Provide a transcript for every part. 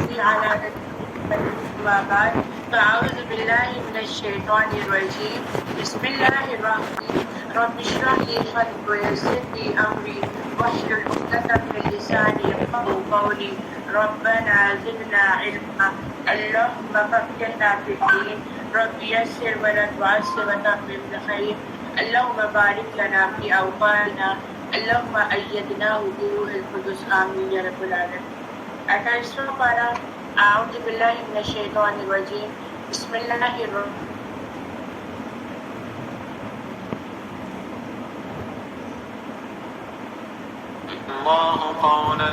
وصلي على ما بعد فأعوذ بالله من الشيطان الرجيم بسم الله الرحمن رب اشرح لي صدري ويسر لي أمري واحلل عقدة من لساني يفقهوا قولي ربنا زدنا علما اللهم فقهنا في الدين رب يسر ولا تعسر وتمم بخير اللهم بارك لنا في أوطاننا اللهم أيدنا بروح القدس آمين يا رب العالمين. 28واں پارہ اعوذ باللہ من الشیطان الرجیم بسم اللہ الرحمن الله قولا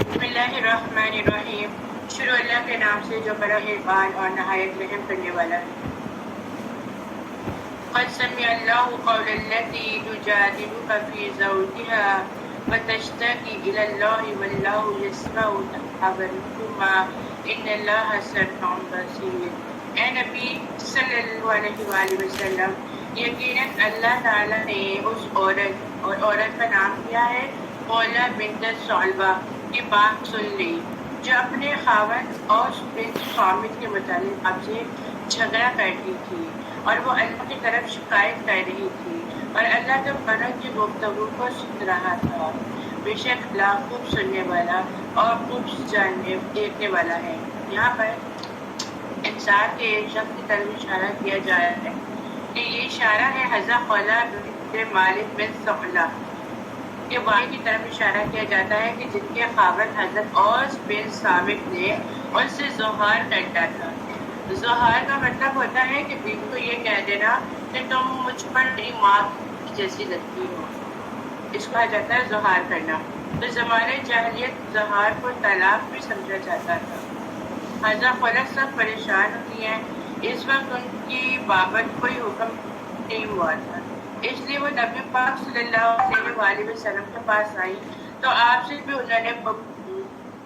بسم اللہ الرحمن الرحیم. شروع اللہ کے نام سے جو بڑا مہربان اور نہایت رحم کرنے والا ہے. قد سمع الله قول التي تجادلك في زوجها وتشتكي إلى الله والله يسمع تحاوركما إن الله سميع بصير. اے نبی صلی اللہ علیہ وآلہ وسلم، یقیناً اللہ تعالیٰ نے اس عورت اور عورت کا نام کیا ہے خولا بنت ثعلبہ کی بات سن لی جو اپنے خاوند اوس بن صامت کے متعلق آپ سے جھگڑا کرتی تھی اور وہ اللہ کی طرف شکایت کر رہی تھی اور اللہ کے بندوں کی گفتگو کو سن رہا تھا. بے شک اللہ خوب سننے والا اور خوب جاننے دیکھنے والا ہے. یہاں پر انسان کے ایک شخص کی طرف اشارہ کیا جا رہا ہے کہ یہ اشارہ ہے حضرت خولا بنت مالک بن ثعلبہ کے والد کی طرف اشارہ کیا جاتا ہے کہ جن کے خاوند حضرت اوس بن صامت نے ان سے زہار کرتا تھا. زہار کا مطلب ہوتا ہے کہ بیوی کو یہ کہہ دینا کہ تم مجھ پر میری ماں جیسی لگتی ہو. اس کو کہا جاتا ہے زہار کرنا. تو زمانے جاہلیت زہار کو طلاق بھی سمجھا جاتا تھا. حضرت خولا سب پریشان ہوتی ہیں. اس وقت ان کی بابت کوئی حکم نہیں ہوا تھا، اس لیے وہ نبی پاک صلی اللہ علیہ وآلہ وسلم کے پاس آئی تو آپ سے بھی انہوں نے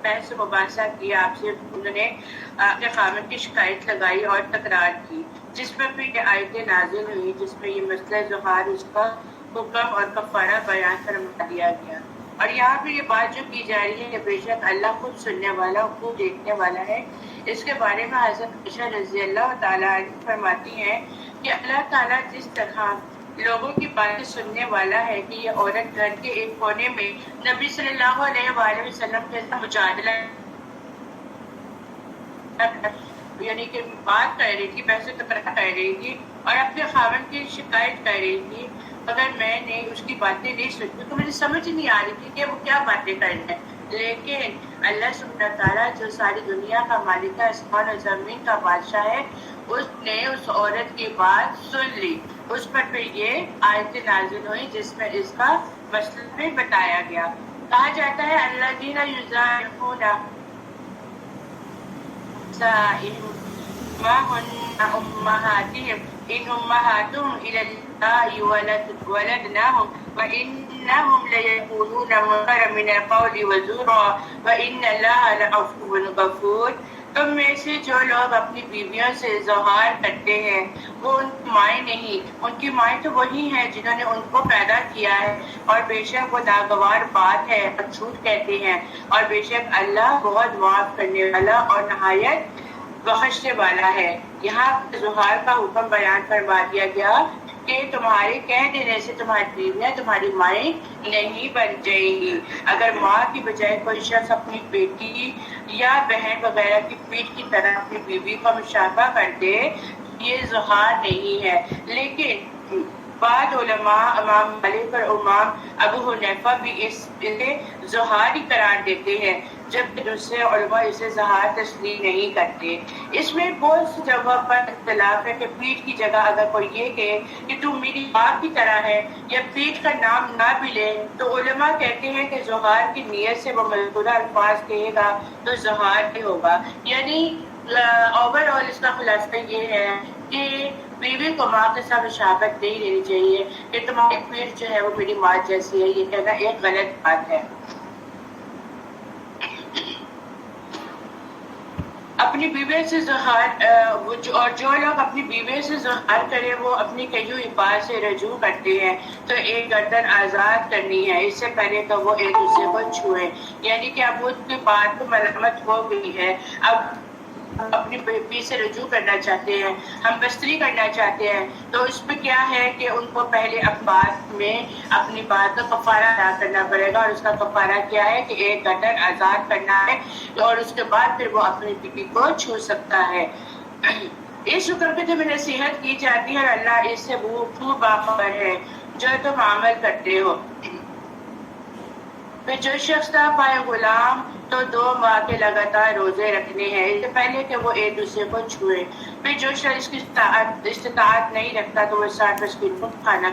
بحث و مباحثہ کیا. آپ سے انہوں نے اپنے خاوند کی شکایت لگائی اور تکرار کی، جس پر پھر یہ آیتیں نازل ہوئی جس میں یہ مسئلہ زہار اس کا حکم اور کفارہ بیان فرما دیا گیا. اور یہاں پہ یہ بات جو کی جا رہی ہے کہ بے شک اللہ خود سننے والا اور خود دیکھنے والا ہے، اس کے بارے میں حضرت عائشہ رضی اللہ تعالیٰ عنہ فرماتی ہیں کہ اللہ تعالیٰ جس طرح لوگوں کی باتیں سننے والا ہے کہ یہ عورت گھر کے ایک کونے میں نبی صلی اللہ علیہ وآلہ وسلم کے ساتھ مجادلہ یعنی کہ بات کر رہی تھی، بحث و تکرار کر رہی تھی اور اپنے خاوند کی شکایت کر رہی تھی، اگر میں نے اس کی باتیں نہیں سنی تو مجھے سمجھ نہیں آ رہی تھی کہ وہ کیا باتیں کر رہے ہیں. لیکن اللہ سبحانہ تعالیٰ جو ساری دنیا کا مالک ہے، آسمان اور زمین کا بادشاہ ہے، اس نے اس عورت کی بات سن لی. اس پر پھر یہ آیت نازل ہوئی جس میں اس کا مسئلہ بھی بتایا گیا. کہا جاتا ہے الذین یظاہرون نسائہم ما ہن امہاتہم ان امہاتہم الی اللہ ولدناہم وانہم لیقولون منکرا من القول وزورا وان اللہ لعفو غفور. تم میں سے جو لوگ اپنی بیویوں سے زہار کرتے ہیں وہ ان کی مائیں نہیں، ان کی مائیں تو وہی ہیں جنہوں نے ان کو پیدا کیا ہے، اور بے شک وہ ناگوار بات ہے اور جھوٹ کہتے ہیں، اور بے شک اللہ بہت معاف کرنے والا اور نہایت بخشنے والا ہے. یہاں زہار کا حکم بیان فرما دیا گیا کہ تمہارے کہہ دینے سے تمہاری بیویاں تمہاری مائیں نہیں بن جائیں گی. اگر ماں کی بجائے کوئی شخص اپنی بیٹی یا بہن وغیرہ کی پیٹھ کی طرح اپنی بیوی کو مشابہ کر دے یہ زہار نہیں ہے. لیکن بعض علماء امام مالک اور امام ابو حنیفہ بھی اسے زہار ہی قرار دیتے ہیں، جبکہ دوسرے علماء اسے زہار تسلیم نہیں کرتے. اس میں بہت سی جگہ پر اختلاف ہے کہ پیٹھ کی جگہ اگر کوئی یہ کہے کہ تم میری ماں کی طرح ہے یا پیٹھ کا نام نہ بھی لے تو علماء کہتے ہیں کہ زہار کی نیت سے وہ مذکورہ الفاظ کہے گا تو زہار نہیں ہوگا. یعنی اوور آل اس کا خلاصہ یہ ہے کہ بیوی کو ماں کے ساتھ مشابہت نہیں لینی چاہیے کہ تمہاری پیٹھ جو ہے وہ میری ماں جیسی ہے. یہ کہنا ایک غلط بات ہے. اپنی اپنی بیوی سے ظہار اور جو لوگ اپنی بیوی سے ظہار کرے وہ اپنی کئی ہوئی بات سے رجوع کرتے ہیں تو ایک گردن آزاد کرنی ہے، اس سے پہلے تو وہ ایک دوسرے کو چھوئے. یعنی کہ اب ان کی بات کو ملامت ہو گئی ہے، اب اپنی بیوی سے رجوع کرنا چاہتے ہیں، ہم بستری کرنا چاہتے ہیں، تو اس میں کیا ہے کہ ان کو پہلے اپنی بات کا کفارہ ادا کرنا پڑے گا، اور اس کا کفارہ کیا ہے کہ ایک گردن آزاد کرنا ہے، اور اس کے بعد پھر وہ اپنی بیوی کو چھو سکتا ہے. اس حکم پہ تمہیں نصیحت کی جاتی ہے اور اللہ اس سے خوب باخبر ہے جو تم عمل کرتے ہو. پھر جو شخص نہ پائے غلام تو 2 ماہ کے لگاتار روزے رکھنے ہیں اس سے پہلے کہ وہ ایک دوسرے کو چھوئے. پھر جو شخص کی استطاعت نہیں رکھتا تو وہ 60 مسکین کو کھانا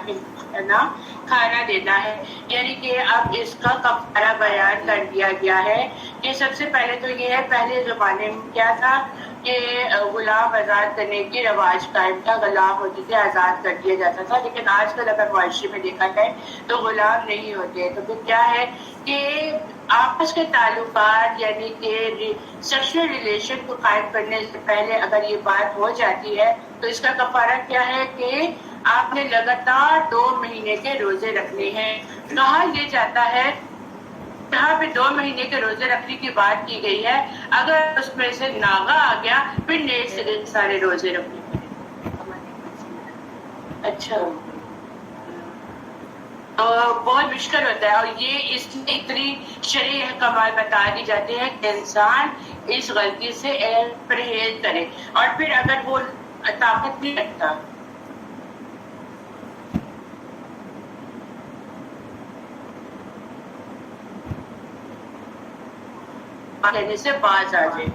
دینا ہے. یعنی کہ اب اس کا کفارہ بیان کر دیا گیا ہے کہ سب سے پہلے تو یہ ہے، پہلے زمانے میں کیا تھا کہ غلام آزاد کرنے کی رواج قائم تھا، غلام ہوتے تھے آزاد کر دیا جاتا تھا، لیکن آج کل اگر معاشرے میں دیکھا جائے تو غلام نہیں ہوتے. تو پھر کیا ہے کہ آپس کے تعلقات یعنی کہ سیکشل ریلیشن کو قائم کرنے سے پہلے اگر یہ بات ہو جاتی ہے تو اس کا کفارہ کیا ہے کہ آپ نے لگاتار 2 مہینے کے روزے رکھنے ہیں. کہا یہ جاتا ہے یہاں پہ 2 مہینے کے روزے رکھنے کی بات کی گئی ہے، اگر اس میں سے ناغا آ گیا پھر نئے سے سارے روزے رکھنے پڑیں. اچھا بہت مشکل ہوتا ہے، اور یہ اس میں اتنی شرعی احکامات بتا دی جاتے ہیں کہ انسان اس غلطی سے پرہیز کرے. اور پھر اگر وہ طاقت نہیں رکھتا لینے سے باز آ جائے.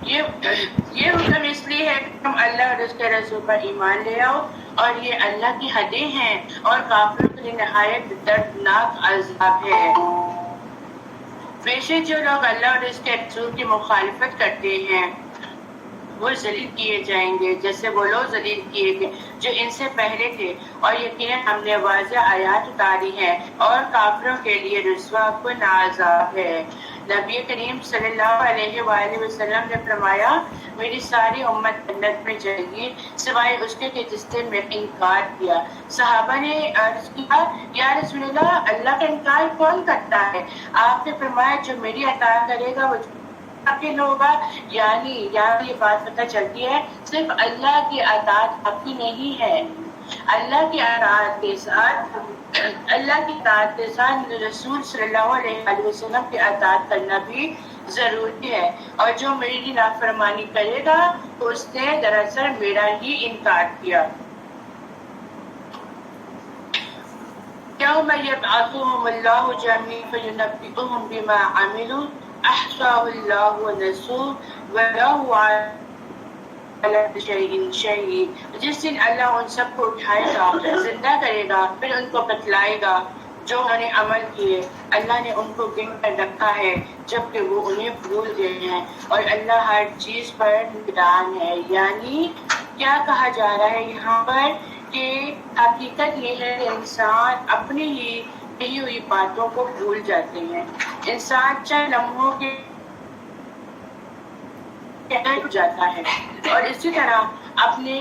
یہ حکم اس لیے ہے کہ تم اللہ اور اس کے رسول پر ایمان لے آؤ، اور یہ اللہ کی حدیں ہیں اور کافروں کے لیے نہایت دردناک عذاب ہے. بے شک جو لوگ اللہ اور اس کے رسول کی مخالفت کرتے ہیں وہ ذلیل کیے جائیں گے جیسے وہ لوگ ذلیل کیے گئے جو ان سے پہلے تھے، اور یقیناً ہم نے واضح آیات اتاری ہیں اور کافروں کے لیے رسوا کن عذاب ہے. نبی کریم صلی اللہ علیہ وآلہ وسلم نے فرمایا میری ساری امت جنت میں جائے گی سوائے اس کے کہ جس نے میں انکار کیا. صحابہ نے عرض کیا یا رسول اللہ، اللہ کا انکار کون کرتا ہے؟ آپ نے فرمایا جو میری اطاعت کرے گا وہ داخل ہوگا. یعنی یہاں یہ بات پتہ چلتی ہے صرف اللہ کی اطاعت حق ہی نہیں ہے، اللہ کی اطاعت کے ساتھ رسول صلی اللہ علیہ وسلم کی اطاعت کرنا بھی ضروری ہے. اور جو میری نافرمانی کرے گا تو اس نے دراصل میرا ہی انکار کیا. یوم یبعثهم اللہ جميعا فینبئهم بما عملوا احصاه اللہ ونسوه وله على شيء شهيد. جس دن اللہ ان سب کو اٹھائے گا، زندہ کرے گا، پھر ان کو بتلائے گا جو انہوں نے عمل کیے. اللہ نے ان کو گن کر رکھا ہے جبکہ وہ انہیں بھول گئے ہیں، اور اللہ ہر چیز پر نگران ہے. یعنی کیا کہا جا رہا ہے یہاں پر کہ حقیقت یہ ہے کہ انسان اپنی ہی کہی ہوئی باتوں کو بھول جاتے ہیں. انسان چند لمحوں کے جاتا ہے، اور اسی طرح اپنے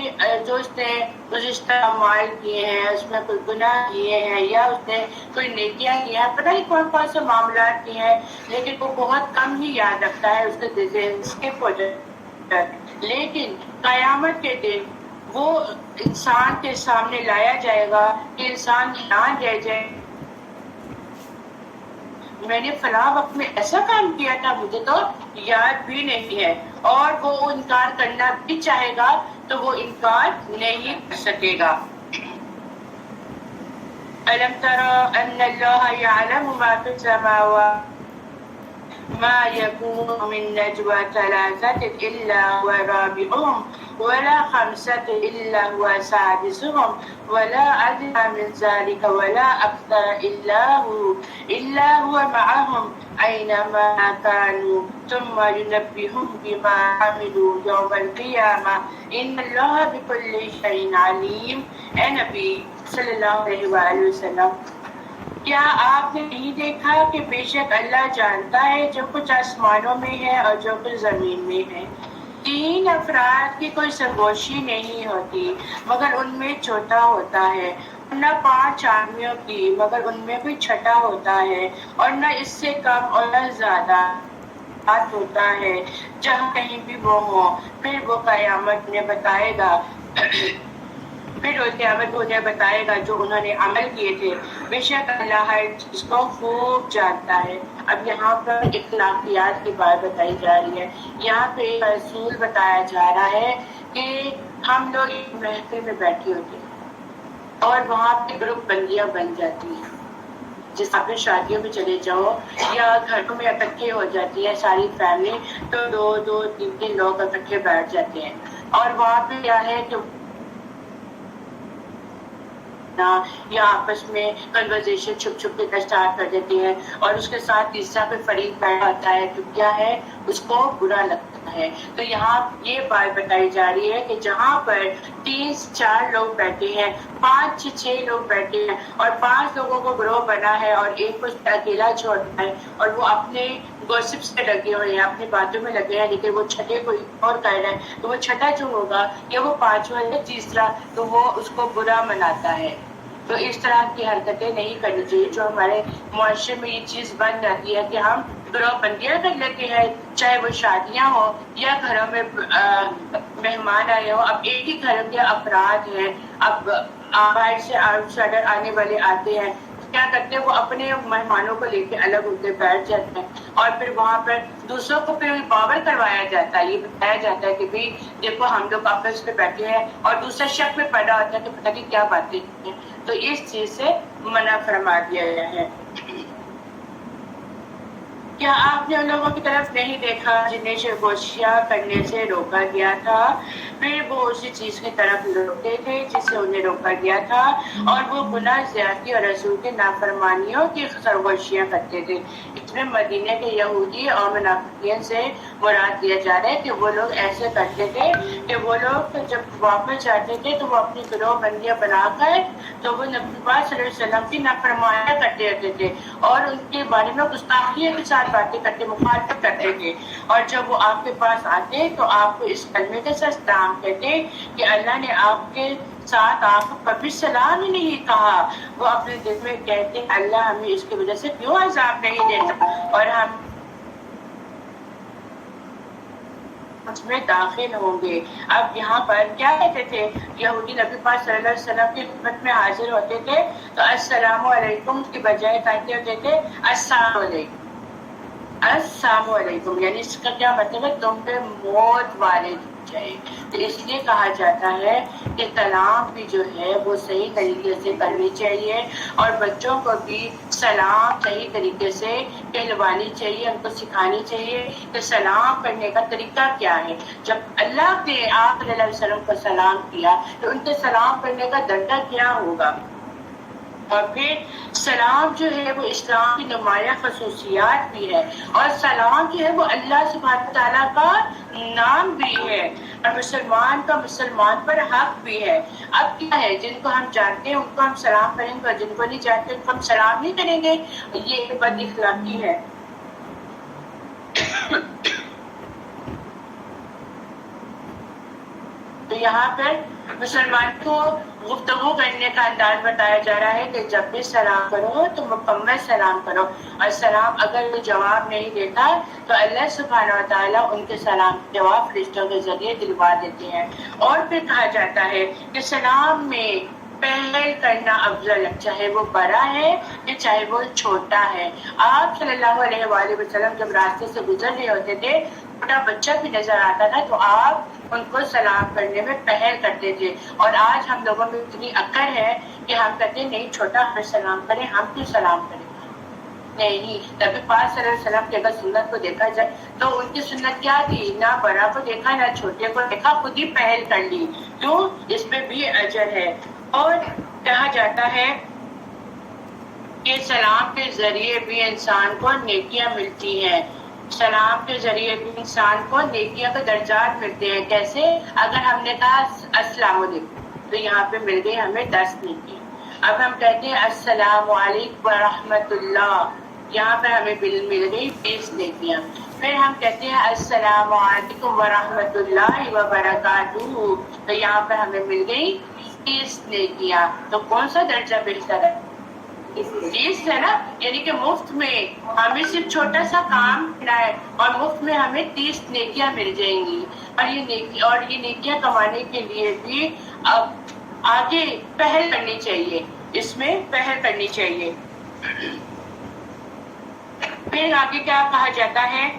جو اس نے گزشتہ اعمال کیے ہیں اس میں کوئی گناہ کیے ہیں یا اس نے کوئی نیکیاں کی ہیں، پتہ نہیں کون کون سے معاملات کیے ہیں، لیکن وہ بہت کم ہی یاد رکھتا ہے، اس کے ذہن اسکپ ہو جاتا ہے. لیکن قیامت کے دن وہ انسان کے سامنے لایا جائے گا کہ انسان جان رہ جائے میں نے فلاں وقت میں ایسا کام کیا تھا مجھے تو یاد بھی نہیں ہے، اور وہ انکار کرنا بھی چاہے گا تو وہ انکار نہیں کر سکے گا. أَلَمْ تَرَ أَنَّ اللَّهَ يَعْلَمُ مَا فِي السَّمَاوَاتِ مَا يَكُونُ مِن نَّجْوَىٰ ثَلَاثَةٍ إِلَّا هُوَ رَابِعُهُمْ وَلَا خَمْسَةٍ إِلَّا هُوَ سَادِسُهُمْ وَلَا أَدْنَىٰ مِن ذَٰلِكَ وَلَا أَكْثَرَ إِلَّا هُوَ مَعَهُمْ أَيْنَمَا كَانُوا ثُمَّ يُنَبِّئُهُم بِمَا عَمِلُوا يَوْمَ الْقِيَامَةِ إِنَّ اللَّهَ بِكُلِّ شَيْءٍ عَلِيمٌ. اے نبی صلی اللہ علیہ وآلہ وسلم کیا آپ نے نہیں دیکھا کہ بے شک اللہ جانتا ہے جو کچھ آسمانوں میں ہے اور جو کچھ زمین میں ہے؟ 3 افراد کی کوئی سرگوشی نہیں ہوتی مگر ان میں چھوٹا ہوتا ہے، نہ 5 آدمیوں کی مگر ان میں کوئی چھٹا ہوتا ہے، اور نہ اس سے کم اور نہ زیادہ ہوتا ہے جہاں کہیں بھی وہ ہو۔ پھر وہ قیامت میں بتائے گا پھر وہ قیامت انہیں بتائے گا جو انہوں نے عمل کیے تھے، بے شک اللہ ہر چیز کو خوب جانتا ہے۔ اب یہاں پر اخلاقیات کی بات بتائی جا رہی ہے، یہاں پہ ایک اصول بتایا جا رہا ہے کہ ہم لوگ ایک محفل میں بیٹھے ہوتے ہیں اور وہاں پہ گروپ بندیاں بن جاتی ہیں، جس آپ شادیوں میں چلے جاؤ یا گھروں میں اکٹھے ہو جاتی ہے ساری فیملی، تو 2 3 لوگ اکٹھے بیٹھ جاتے ہیں، اور وہاں پہ کیا ہے کہ یا آپس میں کنورزیشن چھپ چھپ کے اسٹارٹ کر دیتی ہیں، اور اس کے ساتھ تیسرا کوئی فریق بیٹھا ہوتا ہے تو کیا ہے اس کو برا لگتا ہے۔ تو یہاں یہ بات بتائی جا رہی ہے کہ جہاں پر 3-4 لوگ بیٹھے ہیں، 5-6 لوگ بیٹھے ہیں اور 5 لوگوں کو گروہ بنا ہے اور ایک کو اکیلا چھوڑنا ہے اور وہ اپنے گوسپس پہ لگے ہوئے ہیں، اپنی باتوں میں لگے ہیں، لیکن وہ چھٹے کوئی اور کہہ رہا ہے تو وہ چھٹا جو ہوگا یا وہ 5واں یا تیسرا تو وہ اس کو برا مناتا ہے۔ تو اس طرح کی حرکتیں نہیں کرنی چاہیے، جو ہمارے معاشرے میں یہ چیز بن جاتی ہے کہ ہم گروہ بندیاں کر لیتے ہیں، چاہے وہ شادیاں ہوں یا گھروں میں مہمان آئے ہوں۔ اب ایک ہی گھر کے افراد ہیں، اب باہر سے آؤٹ سائڈر آنے والے آتے ہیں، کیا کرتے ہیں وہ اپنے مہمانوں کو لے کے الگ ہو کے بیٹھ جاتے ہیں، اور پھر وہاں پر دوسروں کو پھر پاور کروایا جاتا ہے، یہ بتایا جاتا ہے کہ بھائی دیکھو ہم لوگ آپس میں بیٹھے ہیں، اور دوسرا شک میں پیدا ہوتا ہے کہ پتہ نہیں کیا باتیں ہیں، تو اس چیز سے منع فرما دیا گیا ہے۔ کیا آپ نے ان لوگوں کی طرف نہیں دیکھا جنہیں سرگوشیاں کرنے سے روکا گیا تھا؟ پھر وہ اسی چیز کی طرف لوٹتے تھے جس سے انہیں روکا گیا تھا، اور وہ گناہ زیادتی اور رسول کی نافرمانیوں کی سرگوشیاں کرتے تھے۔ اس میں مدینے کے یہودی اور منافقین سے مراد دیا جا رہا ہے کہ وہ لوگ ایسے کرتے تھے کہ وہ لوگ جب واپس جاتے تھے تو وہ اپنی گروہ بندیاں بنا کر تو وہ نبی پاک صلی اللہ علیہ وسلم کی نافرمانیاں کرتے رہتے تھے اور ان کے بارے میں گستاخی کے ساتھ باتیں کرتے، مخالفت کرتے تھے، اور جب وہ آپ کے پاس آتے تو آپ کو اس کلمے کے ساتھ سلام کہتے کہ اللہ نے آپ کے ساتھ آپ کو کبھی سلام ہی نہیں کہا۔ وہ اپنے دل میں کہتے اللہ ہمیں اس کی وجہ سے کیوں عذاب نہیں دیتا، اور ہم اس میں داخل ہوں گے۔ اب یہاں پر کیا کہتے تھے یہودی نبی پاک صلی اللہ علیہ وسلم کی خدمت میں حاضر ہوتے تھے تو السلام علیکم کی بجائے کہتے ہوتے تھے السلام علیکم، السلام علیکم، یعنی اس کا کیا مطلب ہے تم پہ موت وارد جائے۔ تو اس لیے کہا جاتا ہے کہ سلام بھی جو ہے وہ صحیح طریقے سے کرنی چاہیے، اور بچوں کو بھی سلام صحیح طریقے سے کہلوانی چاہیے، ان کو سکھانی چاہیے کہ سلام کرنے کا طریقہ کیا ہے۔ جب اللہ نے آپ صلی اللہ علیہ وسلم کو سلام کیا تو ان کے سلام کرنے کا درجہ کیا ہوگا۔ اور پھر سلام جو ہے وہ اسلام کی نمایاں خصوصیات بھی ہے، اور سلام جو ہے وہ اللہ سبحانہ تعالیٰ کا نام بھی ہے، اور مسلمان کا مسلمان پر حق بھی ہے۔ اب کیا ہے جن کو ہم جانتے ہیں ان کو ہم سلام کریں گے، اور جن کو نہیں جانتے ان کو ہم سلام نہیں کریں گے، یہ بد اخلاقی ہے۔ تو یہاں پر مسلمان کو گفتگو کرنے کا انداز بتایا جا رہا ہے کہ جب بھی سلام کرو تو مکمل سلام کرو، اور سلام اگر وہ جواب نہیں دیتا تو اللہ سبحانہ و تعالیٰ ان کے سلام جواب فرشتوں کے ذریعے دلوا دیتے ہیں۔ اور پھر کہا جاتا ہے کہ سلام میں پہل کرنا افضل ہے، چاہے وہ بڑا ہے یا چاہے وہ چھوٹا ہے۔ آپ صلی اللہ علیہ وآلہ وسلم جب راستے سے گزر رہے ہوتے تھے، چھوٹا بچہ بھی نظر آتا تھا تو آپ ان کو سلام کرنے میں پہل کرتے تھے، اور آج ہم لوگوں میں اتنی عقل ہے کہ ہم کہتے ہیں نہیں چھوٹا ہمیں سلام کریں، ہم کیوں سلام کریں؟ نہیں، نبی پاک صلی اللہ علیہ وسلم کی اگر سنت کو دیکھا جائے تو ان کی سنت کیا تھی؟ نہ بڑا کو دیکھا نہ چھوٹے کو دیکھا، خود ہی پہل کر لی، کیوں؟ اس میں بھی اجر ہے۔ اور کہا جاتا ہے کہ سلام کے ذریعے بھی انسان کو نیکیاں ملتی ہیں، سلام کے ذریعے بھی انسان کو نیکیاں کے درجات ملتے ہیں۔ کیسے؟ اگر ہم نے کہا السلام علیکم تو یہاں پہ مل گئی ہمیں 10 نیکی، اب ہم کہتے ہیں السلام علیکم ورحمۃ اللہ، یہاں پر ہمیں مل گئی 20 نیکیاں. پھر ہم کہتے ہیں السلام علیکم ورحمۃ اللہ وبرکاتہ، تو یہاں پر ہمیں مل گئی 30 نیکیاں. تو کون سا درجہ بہتر ہے؟ 30 ہے نا، یعنی کہ مفت میں ہمیں صرف چھوٹا سا کام کرنا ہے اور مفت میں ہمیں 30 نیکیاں مل جائیں گی. اور یہ نیکیاں کمانے کے لیے بھی اب آگے پہل کرنی چاہیے، اس میں پہل کرنی چاہیے. پھر آگے کیا کہا جاتا ہے؟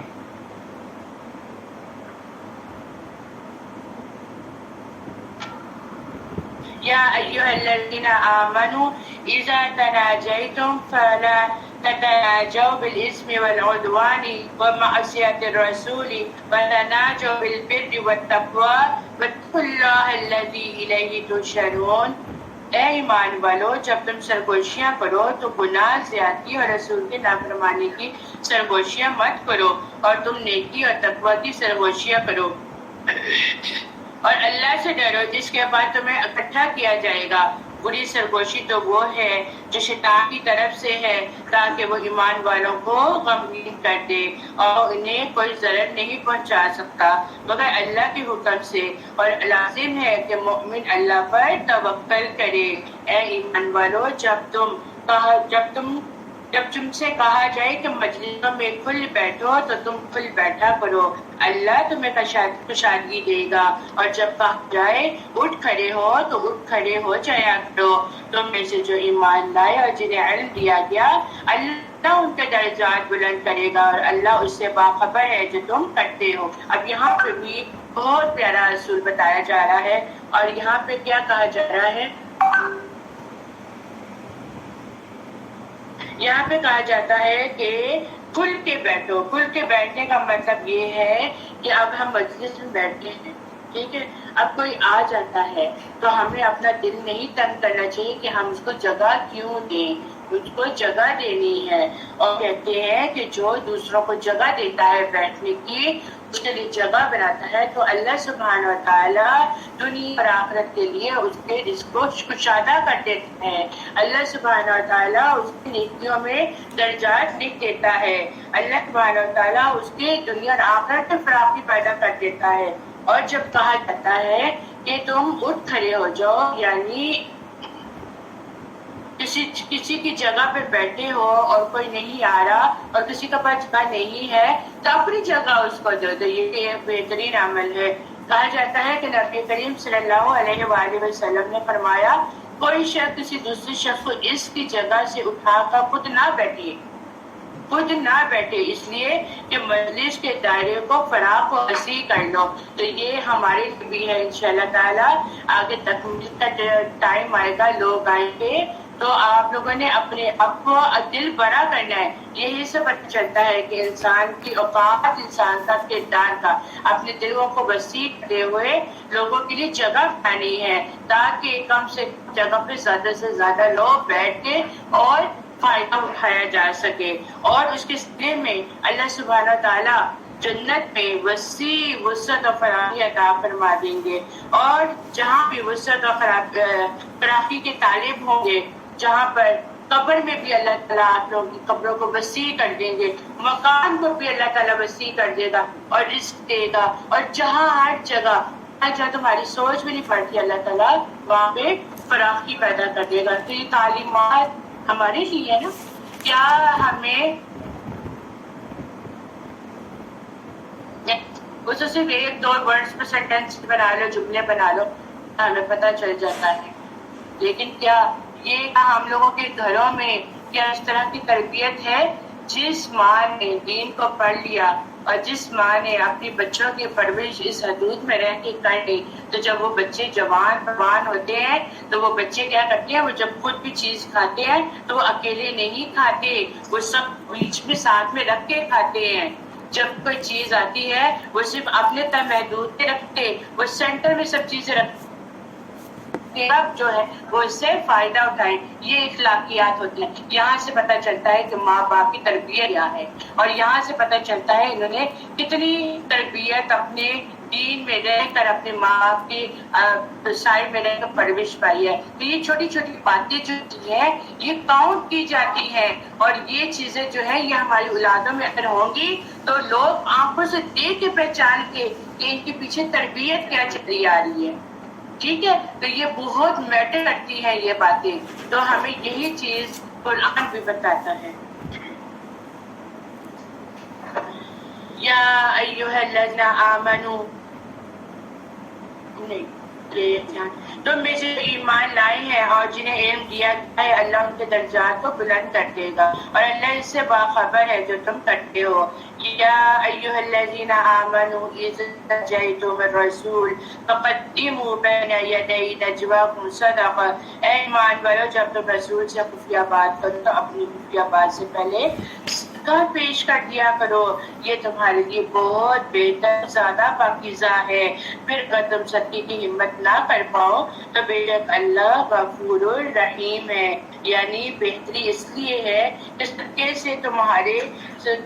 یا ایھا الذین آمنوا اذا تناجیتم فلا تتناجوا بالاثم والعدوان ومعصیۃ الرسول وتناجوا بالبر والتقوى واتقوا اللہ الذی الیہ تحشرون. اے ایمان والو، جب تم سرگوشیاں کرو تو گناہ، زیادتی اور رسول کی نافرمانی کی سرگوشیاں مت کرو، اور تم نیکی اور تقوی کی سرگوشیاں کرو. اور اللہ سے ڈرو جس کے بعد تمہیں اکٹھا کیا جائے گا. بری سرگوشی تو وہ ہے جو شیطان کی طرف سے ہے تاکہ وہ ایمان والوں کو غمگین کر دے اور انہیں کوئی ضرر نہیں پہنچا سکتا مگر اللہ کے حکم سے. اور لازم ہے کہ مومن اللہ پر توکل کرے. اے ایمان والو، جب تم سے کہا جائے کہ مجلسوں میں کھل بیٹھو تو تم کھل بیٹھا کرو، اللہ تمہیں کشادگی دے گا. اور جب کہا جائے اٹھ کھڑے ہو تو اٹھ کھڑے ہو جایا کرو. تم میں سے جو ایمان لائے اور جنہیں علم دیا گیا، اللہ ان کے درجات بلند کرے گا اور اللہ اس سے باخبر ہے جو تم کرتے ہو. اب یہاں پہ بھی بہت پیارا اصول بتایا جا رہا ہے. اور یہاں پہ کیا کہا جا رہا ہے؟ یہاں پہ کہا جاتا ہے کہ کھل کے بیٹھو. کھل کے بیٹھنے کا مطلب یہ ہے کہ اب ہم مجلس میں بیٹھے ہیں، ٹھیک ہے، اب کوئی آ جاتا ہے تو ہمیں اپنا دل نہیں تنگ کرنا چاہیے کہ ہم اس کو جگہ کیوں دیں، اس کو جگہ دینی ہے. اور کہتے ہیں کہ جو دوسروں کو جگہ دیتا ہے بیٹھنے کی، اس کے لیے جگہ بناتا ہے، تو اللہ سبحانہ و تعالیٰ دنیا اور آخرت کے لیے اس کے رزق کو کشادہ کر دیتے ہیں. اللہ سبحانہ و تعالیٰ اس کی نیکیوں میں درجات لکھ دیتا ہے. اللہ سبحانہ و تعالیٰ اس کے دنیا اور آخرت میں فراخی پیدا کر دیتا ہے. اور جب کہا جاتا ہے کہ تم اٹھ کھڑے ہو جاؤ، یعنی کسی کی جگہ پہ بیٹھے ہو اور کوئی نہیں آ رہا اور کسی کا پاس جگہ نہیں ہے تو اپنی جگہ اس کو دے دو. یہ ایک بہترین عمل ہے. کہا جاتا ہے کہ نبی کریم صلی اللہ علیہ وآلہ وسلم نے فرمایا، کوئی شخص کسی دوسرے شخص کو اس کی جگہ سے اٹھا کر خود نہ بیٹھے، اس لیے کہ مجلس کے دائرے کو فراخ و وسیع کر لو. تو یہ ہمارے لیے بھی ہے انشاءاللہ تعالیٰ. آگے تکمیل کا ٹائم آئے گا، لوگ آئیں گے تو آپ لوگوں نے اپنے آپ کو دل بڑا کرنا ہے. یہی سے پتہ چلتا ہے کہ انسان کی اوقات، انسان کا کردار کا، اپنے دلوں کو وسیع کرتے ہوئے لوگوں کے لیے جگہ بنانی ہے تاکہ کم سے کم جگہ پہ زیادہ سے زیادہ لوگ بیٹھ کے اور فائدہ اٹھایا جا سکے. اور اس کے سلسلے میں اللہ سبحانہ تعالیٰ جنت میں وسیع وسعت اور فراخی عطا فرما دیں گے. اور جہاں بھی وسعت اور فراخی کے طالب ہوں گے، جہاں پر قبر میں بھی اللہ تعالیٰ آپ لوگوں کی قبروں کو وسیع کر دیں گے، مکان کو بھی اللہ تعالیٰ وسیع کر دے گا اور رزق دے گا. اور جہاں ہر جگہ جہاں تمہاری سوچ بھی نہیں پڑتی، اللہ تعالیٰ وہاں پہ فراخی پیدا کر دے گا. تو یہ تعلیمات ہمارے لیے ہے نا. کیا ہمیں اس سے صرف ایک دو ورڈز پہ سینٹینس بنا لو، جملے بنا لو، ہمیں پتہ چل جاتا ہے. لیکن کیا یہ ہم لوگوں کے گھروں میں کیا اس طرح کی تربیت ہے؟ جس ماں نے دین کو پڑھ لیا اور جس ماں نے اپنی بچوں کی پرورش اس حدود میں رہ کے کر لی، تو جب وہ بچے جوان ہوتے ہیں تو وہ بچے کیا کرتے ہیں، وہ جب خود بھی چیز کھاتے ہیں تو وہ اکیلے نہیں کھاتے، وہ سب بیچ میں ساتھ میں رکھ کے کھاتے ہیں. جب کوئی چیز آتی ہے وہ صرف اپنے تک محدود کے رکھتے، وہ سینٹر میں سب چیزیں رکھتے. کہ اب جو ہے وہ اس سے فائدہ اٹھائیں. یہ اخلاقیات ہوتی ہیں. یہاں سے پتہ چلتا ہے کہ ماں باپ کی تربیت کیا ہے اور یہاں سے پتہ چلتا ہے انہوں نے کتنی تربیت اپنے دین میں رہ کر اپنے ماں باپ کی سائڈ میں رہ کر پرورش پائی ہے. تو یہ چھوٹی چھوٹی باتیں جو ہیں یہ کاؤنٹ کی جاتی ہیں اور یہ چیزیں جو ہے یہ ہماری اولادوں میں اگر ہوں گی تو لوگ آنکھوں سے دیکھ کے پہچان کے کہ ان کے پیچھے تربیت کیا چلی آ رہی ہے. ٹھیک ہے, تو یہ بہت میٹر کرتی ہیں یہ باتیں. تو ہمیں یہی چیز قرآن بھی بتاتا ہے. یا ایھا الذین آمنوا تم میں سے ایمان لائے ہیں اور جنہیں علم دیا گیا ہے اللہ ان کے درجات کو بلند کر دے گا اور اللہ اس سے باخبر ہے جو تم کرتے ہو. یا ایھا الذین آمنوا اذا جئتم الرسول فقدموا بین یدی نجواکم صدقہ. اے ایمان والو جب تم رسول سے خفیہ بات کرو تو اپنی خفیہ بات سے پہلے صدقہ پیش کر دیا کرو, یہ تمہارے لیے بہت بہتر زیادہ پاکیزہ ہے. پھر اگر تم صدقے کی ہمت نہ کر پاؤ تو بے شک اللہ غفور الرحیم ہے. یعنی بہتری اس لیے ہے کہ صدقے سے تمہارے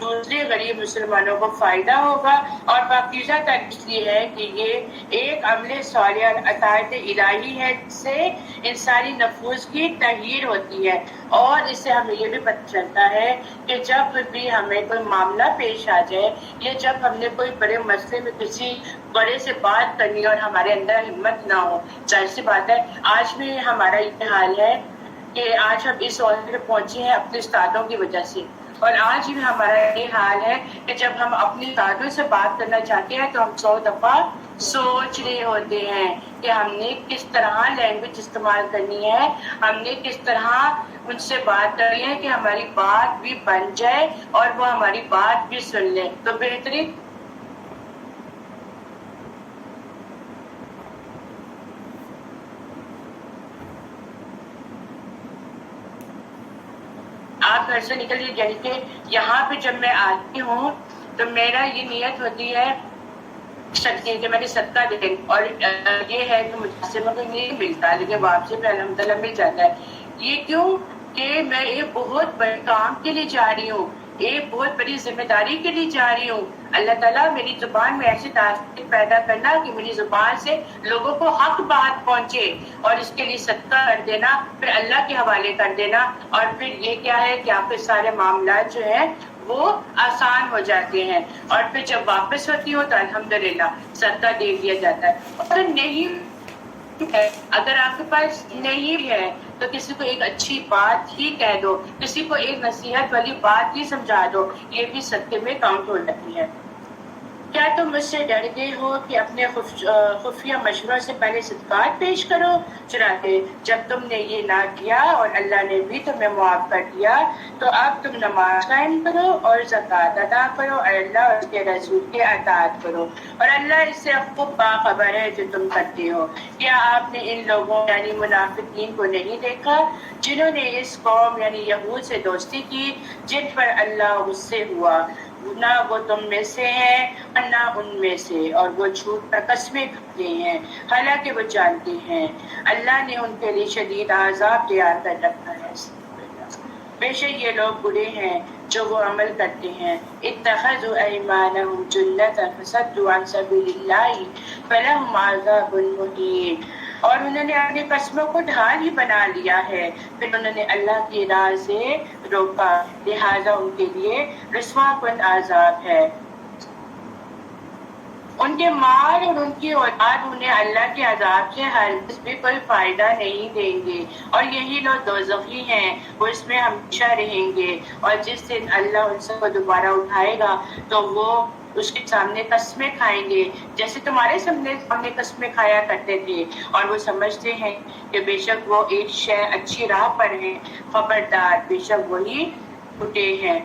دوسرے غریب مسلمانوں کو فائدہ ہوگا اور پاکیزہ تر اس لیے ہے کہ یہ ایک عمل صالح عطایت الہی ہے جس سے انسانی نفوس کی تطہیر ہوتی ہے. اور اس سے ہمیں یہ بھی پتہ چلتا ہے کہ جب بھی ہمیں کوئی معاملہ پیش آ جائے یا جب ہم نے کوئی بڑے مسئلے میں کسی بڑے سے بات کرنی اور ہمارے اندر ہمت نہ ہو, ظاہر سی بات ہے آج بھی ہمارا یہ حال ہے کہ آج ہم اس عہدے پہ پہنچے ہیں اپنے استادوں کی وجہ سے, اور آج بھی ہمارا یہ حال ہے کہ جب ہم اپنی استادوں سے بات کرنا چاہتے ہیں تو ہم 100 دفعہ سوچ رہے ہوتے ہیں کہ ہم نے کس طرح لینگویج استعمال کرنی ہے, ہم نے کس طرح ان سے بات کرنی ہے کہ ہماری بات بھی بن جائے اور وہ ہماری بات بھی سن لیں. تو بہترین آپ گھر سے نکلیے, یعنی کہ یہاں پہ جب میں آتی ہوں تو میرا یہ نیت ہوتی ہے صدقے کہ میں نے صدقہ دے, اور یہ ہے کہ مجھ سے مجھے نہیں ملتا لیکن واپسی پہ الحمدللہ مل جاتا ہے. یہ کیوں کہ میں ایک بہت بڑے کام کے لیے جا رہی ہوں, ایک بہت بڑی ذمہ داری کے لیے جا رہی ہوں. اللہ تعالیٰ میری زبان میں ایسی تاثیر پیدا کرنا کہ میری زبان سے لوگوں کو حق بات پہنچے, اور اس کے لیے صدقہ کر دینا, پھر اللہ کے حوالے کر دینا, اور پھر یہ کیا ہے کہ آپ کے سارے معاملات جو ہیں وہ آسان ہو جاتے ہیں. اور پھر جب واپس ہوتی ہو تو الحمدللہ صدقہ دے دیا جاتا ہے. اور نہیں ہے, اگر آپ کے پاس نہیں ہے تو کسی کو ایک اچھی بات ہی کہہ دو, کسی کو ایک نصیحت والی بات ہی سمجھا دو, یہ بھی صدقے میں کاؤنٹ ہو جاتی ہے. کیا تم مجھ سے ڈر گئے ہو کہ اپنے خفیہ مشوروں سے پہلے صدقات پیش کرو؟ چنانچہ جب تم نے یہ نہ کیا اور اللہ نے بھی تمہیں معاف کر دیا تو اب تم نماز قائم کرو اور زکوٰۃ ادا کرو اور اللہ اور اس کے رسول کے اطاعت کرو, اور اللہ اس سے خوب باخبر ہے جو تم کرتے ہو. کیا آپ نے ان لوگوں یعنی منافقین کو نہیں دیکھا جنہوں نے اس قوم یعنی یہود سے دوستی کی جن پر اللہ غصے ہوا؟ نہ وہ تم میں سے ہیں اور نہ ان میں سے, اور وہ جھوٹ پر قسمیں کھاتے ہیں حالانکہ وہ جانتے ہیں اللہ نے ان کے لیے شدید عذاب تیار کر رکھا ہے. بے شک یہ لوگ برے ہیں جو وہ عمل کرتے ہیں. اتخذوا ایمانہم جنۃ فصدوا عن سبیل اللہ فلہم عذاب مہین, اور انہوں نے اپنی قسموں کو ڈھال ہی بنا لیا ہے, پھر انہوں نے اللہ کی راہ سے روکا, لہذا ان کے لیے رسوا کن عذاب ہے. ان کے مال اور ان کی اولاد انہیں اللہ کے عذاب سے ہرگز بھی کوئی فائدہ نہیں دیں گے, اور یہی لوگ دوزخی ہیں, وہ اس میں ہمیشہ رہیں گے. اور جس دن اللہ ان سب کو دوبارہ اٹھائے گا تو وہ اس کے سامنے قسمیں کھائیں گے جیسے تمہارے سامنے قسمیں کھایا کرتے تھے, اور وہ سمجھتے ہیں کہ بے شک وہ ایک شے اچھی راہ پر ہیں, خبردار بے شک وہی ٹوٹے ہیں.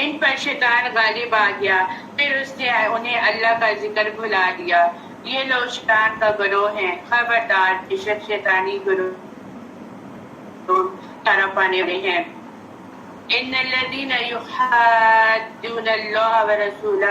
ان پر شیطان غالب آ گیا, پھر اس نے انہیں اللہ کا ذکر بھلا دیا. یہ لوگ شیطان کا گروہ ہیں, خبردار بے شک شیطانی گروہ طرف آنے والے ہیں. ان الذين يحادون الله ورسوله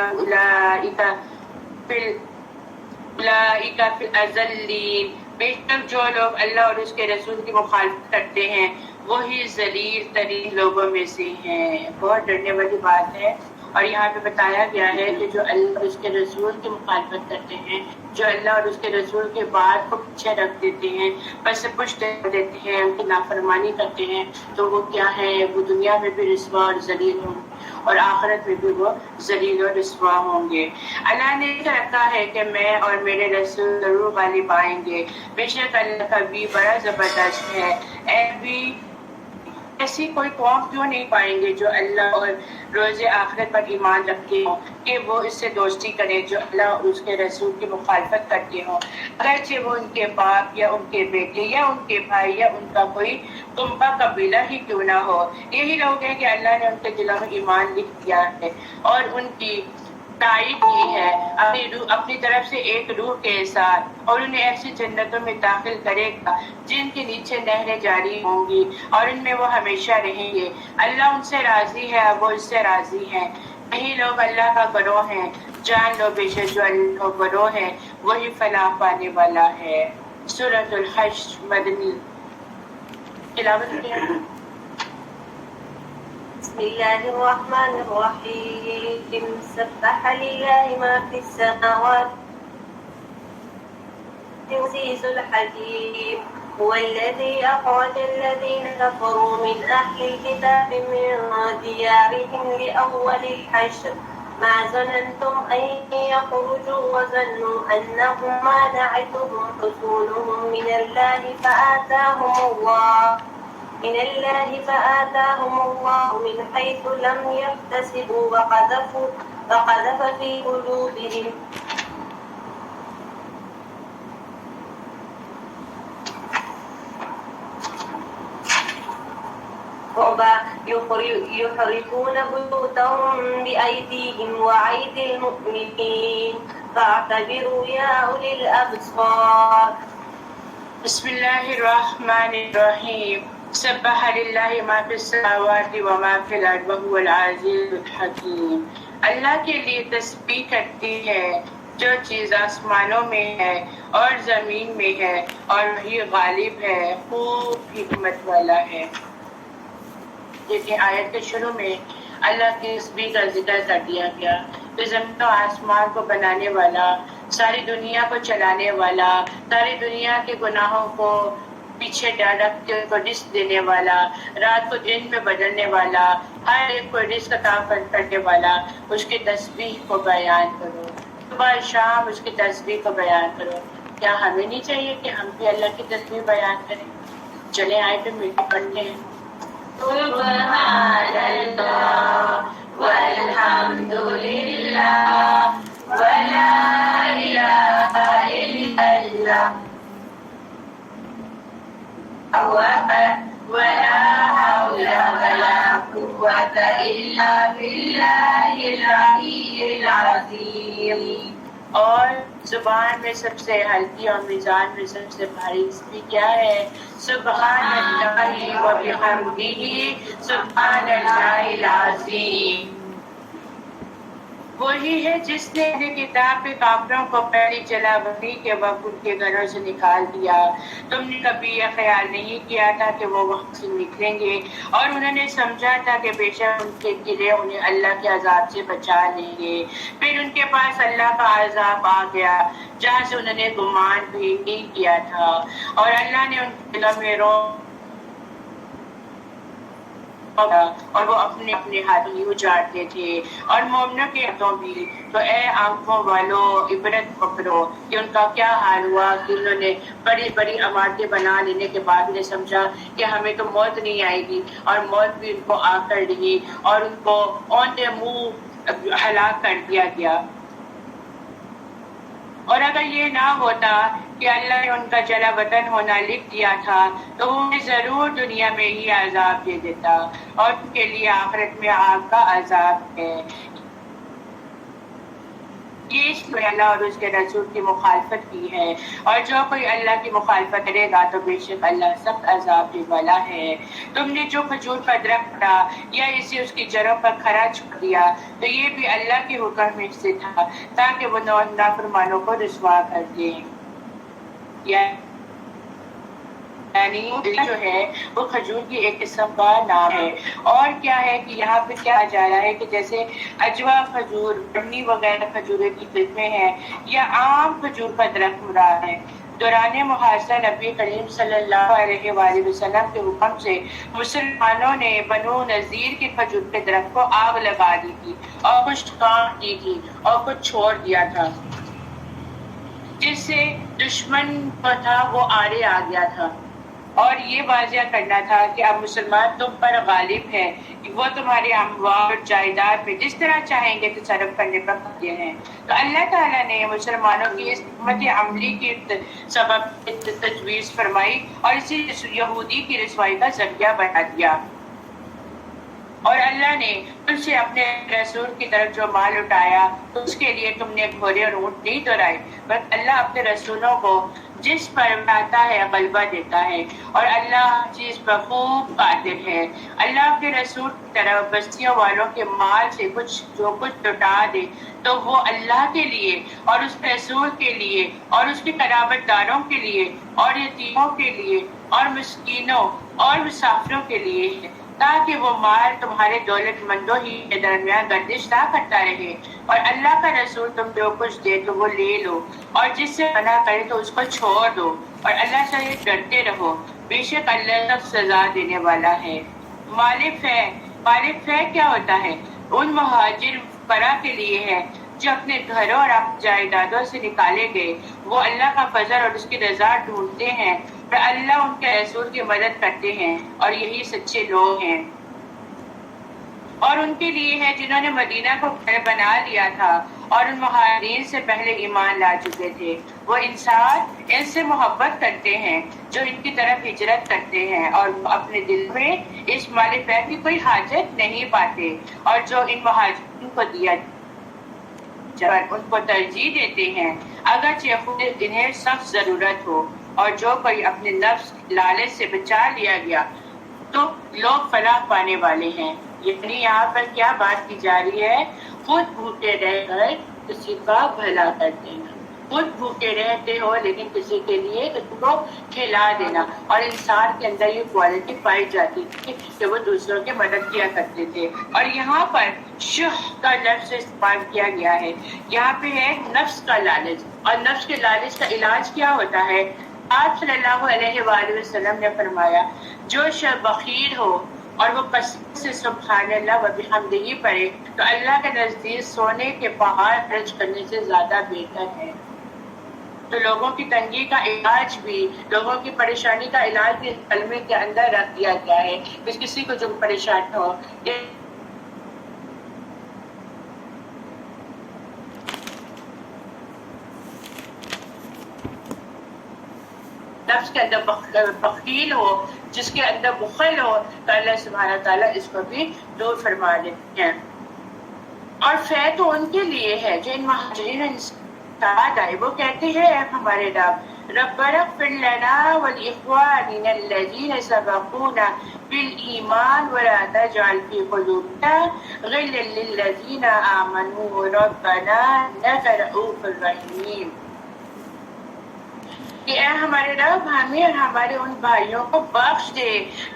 اولئک فی الاذلین، بے شک جو لوگ اللہ اور اس کے رسول کی مخالفت کرتے ہیں وہی ذلیل ترین لوگوں میں سے ہیں۔ بہت ڈرنے والی بات ہے، اور یہاں پہ بتایا گیا ہے کہ جو اللہ اور اس کے رسول کی مخالفت کرتے ہیں، جو اللہ اور اس کے رسول کے بات کو پیچھے رکھ دیتے ہیں، پس پشت دیتے ہیں، ان کی نافرمانی کرتے ہیں، تو وہ کیا ہے، وہ دنیا میں بھی رسوا اور ذلیل ہوں اور آخرت میں بھی وہ ذلیل اور رسوا ہوں گے۔ اللہ نے رکھا ہے کہ میں اور میرے رسول ضرور غالب آئیں گے، بے شک اللہ کا بھی بڑا زبردست ہے۔ اے بھی ایسی کوئی قوم کیوں نہیں پائیں گے جو اللہ اور روز آخرت پر ایمان رکھتے ہوں کہ وہ اس سے دوستی کریں جو اللہ اور اس کے رسول کی مخالفت کرتے ہوں، اگرچہ وہ ان کے باپ یا ان کے بیٹے یا ان کے بھائی یا ان کا کوئی کنبہ قبیلہ ہی کیوں نہ ہو۔ یہی لوگ ہیں کہ اللہ نے ان کے دلوں میں ایمان لکھ دیا ہے اور ان کی تائید کی ہے اپنی طرف سے ایک روح کے ساتھ، اور انہیں ایسی جنتوں میں داخل کرے گا جن کے نیچے نہریں جاری ہوں گی اور ان میں وہ ہمیشہ رہیں گے۔ اللہ ان سے راضی ہے، وہ اس سے راضی ہیں۔ یہی لوگ اللہ کا گروہ ہیں، جان لو بے شک جو اللہ کا گروہ ہے وہی فلاح پانے والا ہے۔ سورۃ الحشر مدنی تلاوت کیا۔ بسم اللہ الرحمن الرحیم سبح للہ ما فی السماوات العزیز الحکیم هو الذی اخرج الذین کفروا من اہل الكتاب من دیارهم لأول الحشر ما ظننتم ان يخرجوا وظنوا انهم مانعتهم حصونهم من اللہ فآتاهم الله من حيث لم يحتسبوا وقذف في قلوبهم يحرقون بيوتهم بأيديهم وأيدي المؤمنين فاعتبروا يا أولي الأبصار۔ بسم اللہ الرحمن الرحیم سبح للہ ما فی السماوات وما فی الارض وهو العزیز الحکیم۔ اللہ کے لیے تسبیح کرتی ہے جو چیز آسمانوں میں ہے اور زمین میں ہے، اور وہی غالب ہے، خوب حکمت والا ہے۔ دیکھیں آیت کے شروع میں اللہ کی تسبیح کا ذکر کر دیا گیا، تو زمین و آسمان کو بنانے والا، ساری دنیا کو چلانے والا، ساری دنیا کے گناہوں کو پیچھے ڈال کے ان کو رزق دینے والا، رات کو دن میں بدلنے والا، ہر ایک کو رزق عطا کرنے والا، اس کی تسبیح کو بیان کرو، صبح شام اس کی تسبیح کو بیان کرو۔ کیا ہمیں نہیں چاہیے کہ ہم بھی اللہ کی تسبیح بیان کریں؟ چلیں آئے پہ مل کے پڑھتے ہیں۔ سبحان اللہ والحمد للہ ولا الہ الا اللہ ولا حول ولا قوة الا باللہ العلی العظیم۔ اور زبان میں سب سے ہلکی اور میزان میں سب سے بھاری تسبیح کیا ہے؟ سبحان اللہ و بحمدہ سبحان اللہ العظیم۔ وہی ہے جس نے اہل کتاب کے کافروں کو پہلی جلا بندی کے وقت ان کے گھروں سے نکال دیا۔ تم نے کبھی یہ خیال نہیں کیا تھا کہ وہ وقت سے نکلیں گے، اور انہوں نے سمجھا تھا کہ بے شک ان کے گرے انہیں اللہ کے عذاب سے بچا لیں گے۔ پھر ان کے پاس اللہ کا عذاب آ گیا جہاں سے انہوں نے گمان بھی نہیں کیا تھا، اور اللہ نے ان کے دلوں میں اور وہ اپنے اپنے ہاتھوں ہی اجاڑتے تھے، اور مومنوں کے ہاتھوں بھی۔ تو اے آنکھوں والوں عبرت پکڑو کہ ان کا کیا حال ہوا کہ انہوں نے بڑی بڑی عمارتیں بنا لینے کے بعد انہیں سمجھا کہ ہمیں تو موت نہیں آئے گی، اور موت بھی ان کو آ کر رہی اور ان کو اوندے منہ ہلاک کر دیا گیا۔ اور اگر یہ نہ ہوتا کہ اللہ نے ان کا جلا وطن ہونا لکھ دیا تھا تو وہ انہیں ضرور دنیا میں ہی عذاب دے دیتا، اور ان کے لیے آخرت میں آگ کا عذاب ہے۔ یہ اس لیے اللہ اور اس کے رسول کی مخالفت کی ہے، اور جو کوئی اللہ کی مخالفت کرے گا تو بے شک اللہ سخت عذاب دینے والا ہے۔ تم نے جو کھجور کا درخت کاٹا یا اسے اس کی جڑوں پر کھڑا چھوڑ دیا تو یہ بھی اللہ کے حکم میں سے تھا تاکہ وہ نافرمانوں کو رسوا کر دیں۔ یعنی جو ہے وہ کھجور کی ایک قسم کا نام ہے۔ اور کیا ہے کہ یہاں پہ کیا جا رہا ہے کہ جیسے اجوا کھجور، برنی وغیرہ کھجوریں کی قسمیں ہیں یا عام کھجور کا درخت مراد ہے۔ دوران محاصرہ نبی کریم صلی اللہ علیہ وآلہ وسلم کے حکم سے مسلمانوں نے بنو نذیر کے کھجور کے درخت کو آگ لگا دی تھی اور کچھ کاٹ دی تھی اور کچھ چھوڑ دیا تھا، جس سے دشمن کو تھا وہ آڑے آ گیا تھا، اور یہ واضح کرنا تھا کہ اب مسلمان تم پر غالب ہے، وہ تمہارے اموال اور جائیداد میں جس طرح چاہیں گے تصرف کرنے پر قادر ہیں۔ تو اللہ تعالیٰ نے مسلمانوں کی اس حکمت عملی کی سبب تجویز فرمائی اور اسی یہودی کی رسوائی کا ذریعہ بنا دیا، اور اللہ نے ان سے اپنے رسول کی طرف جو مال اٹھایا تو اس کے لیے تم نے گھوڑے اور اونٹ نہیں دورائے، بس اللہ اپنے رسولوں کو جس پر آتا ہے غلبہ دیتا ہے، اور اللہ ہر چیز پر خوب قادر ہے۔ اللہ اپنے رسول کی طرف بستیوں والوں کے مال سے جو کچھ لوٹا دے تو وہ اللہ کے لیے اور اس رسول کے لیے اور اس کے قرابت داروں کے لیے اور یتیموں کے لیے اور مسکینوں اور مسافروں کے لیے ہے، تاکہ وہ مال تمہارے دولت مندوں ہی کے درمیان گردش نہ کرتا رہے، اور اللہ کا رسول تم جو کچھ دے تو وہ لے لو، اور جس سے منع کرے تو اس کو چھوڑ دو، اور اللہ سے ڈرتے رہو، بے شک اللہ سخت سزا دینے والا ہے۔ مال فے کیا ہوتا ہے؟ ان مہاجر فقراء کے لیے ہے جو اپنے گھروں اور جائیدادوں سے نکالے گئے، وہ اللہ کا فضل اور اس کی رضا ڈھونڈتے ہیں، اور اللہ ان کے رسول کی مدد کرتے ہیں، اور یہی سچے لوگ ہیں۔ اور ان کے لیے ہے جنہوں نے مدینہ کو گھر بنا لیا تھا اور ان مہاجرین سے پہلے ایمان لا چکے تھے، وہ انسان ان سے محبت کرتے ہیں جو ان کی طرف ہجرت کرتے ہیں، اور اپنے دل میں اس مال فے کی کوئی حاجت نہیں پاتے، اور جو ان مہاجرین کو دیا جب ان کو ترجیح دیتے ہیں اگرچہ خود انہیں سخت ضرورت ہو، اور جو کوئی اپنے نفس لالچ سے بچا لیا گیا تو لوگ فلاح پانے والے ہیں۔ یعنی یہاں پر کیا بات کی جا رہی ہے؟ خود بھوکے رہ کر کسی کا بھلا کر دینا، خود بھوکے رہتے ہو لیکن کسی کے لیے کسی کو کھلا دینا، اور انسان کے اندر یہ کوالٹی پائی جاتی تھی کہ وہ دوسروں کی مدد کیا کرتے تھے۔ اور یہاں پر شح کا لفظ استعمال کیا گیا ہے، یہاں پہ ہے نفس کا لالچ، اور نفس کے لالچ کا علاج کیا ہوتا ہے؟ آپ صلی اللہ علیہ وآلہ وسلم نے فرمایا جو شخص بخیل ہو اور وہ کثرت سے سبحان اللہ و بحمدہ پڑھے تو اللہ کے نزدیک سونے کے پہاڑ خرچ کرنے سے زیادہ بہتر ہے۔ تو لوگوں کی تنگی کا علاج بھی، لوگوں کی پریشانی کا علاج بھی اس کلمے کے اندر رکھ دیا گیا ہے، کسی کو جو پریشان ہو۔ نفس کے اندر بخیل ہو، جس کے اندر بخل ہو تو اللہ سبحانہ تعالیٰ اس کو بھی دور فرما دیتے ہیں۔ اور فے تو ان کے لیے ہے جو ان مہاجرین ساتھ آئے، وہ کہتے ہیں اے ہمارے ربنا اغفر لنا ولإخواننا الذين سبقونا بالإيمان ولا تجعل في قلوبنا غلا للذين آمنوا ربنا إنك رؤوف رحيم۔ کہ اے ہمارے رب ہمیں اور ہمارے ان بھائیوں کو بخش دے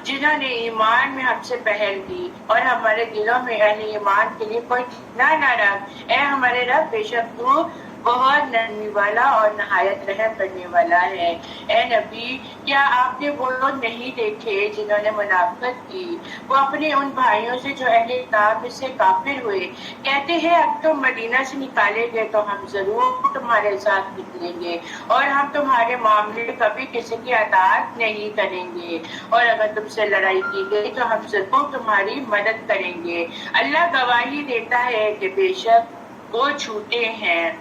جنہوں نے ایمان میں ہم سے پہل کی، اور ہمارے دلوں میں اہل ایمان کے لیے کوئی ٹھکانہ نہ رکھ۔ اے ہمارے رب بے شک تو بہت نرمی والا اور نہایت رحم کرنے والا ہے۔ اے نبی کیا آپ نے وہ لوگ نہیں دیکھے جنہوں نے منافقت کی؟ وہ اپنے ان بھائیوں سے جو اہل کتاب میں سے کافر ہوئے کہتے ہیں اب تم مدینہ سے نکالے گئے تو ہم ضرور تمہارے ساتھ نکلیں گے، اور ہم تمہارے معاملے میں کبھی کسی کی اطاعت نہیں کریں گے، اور اگر تم سے لڑائی کی گئی تو ہم ضرور تمہاری مدد کریں گے۔ اللہ گواہی دیتا ہے کہ بے شک وہ جھوٹے ہیں۔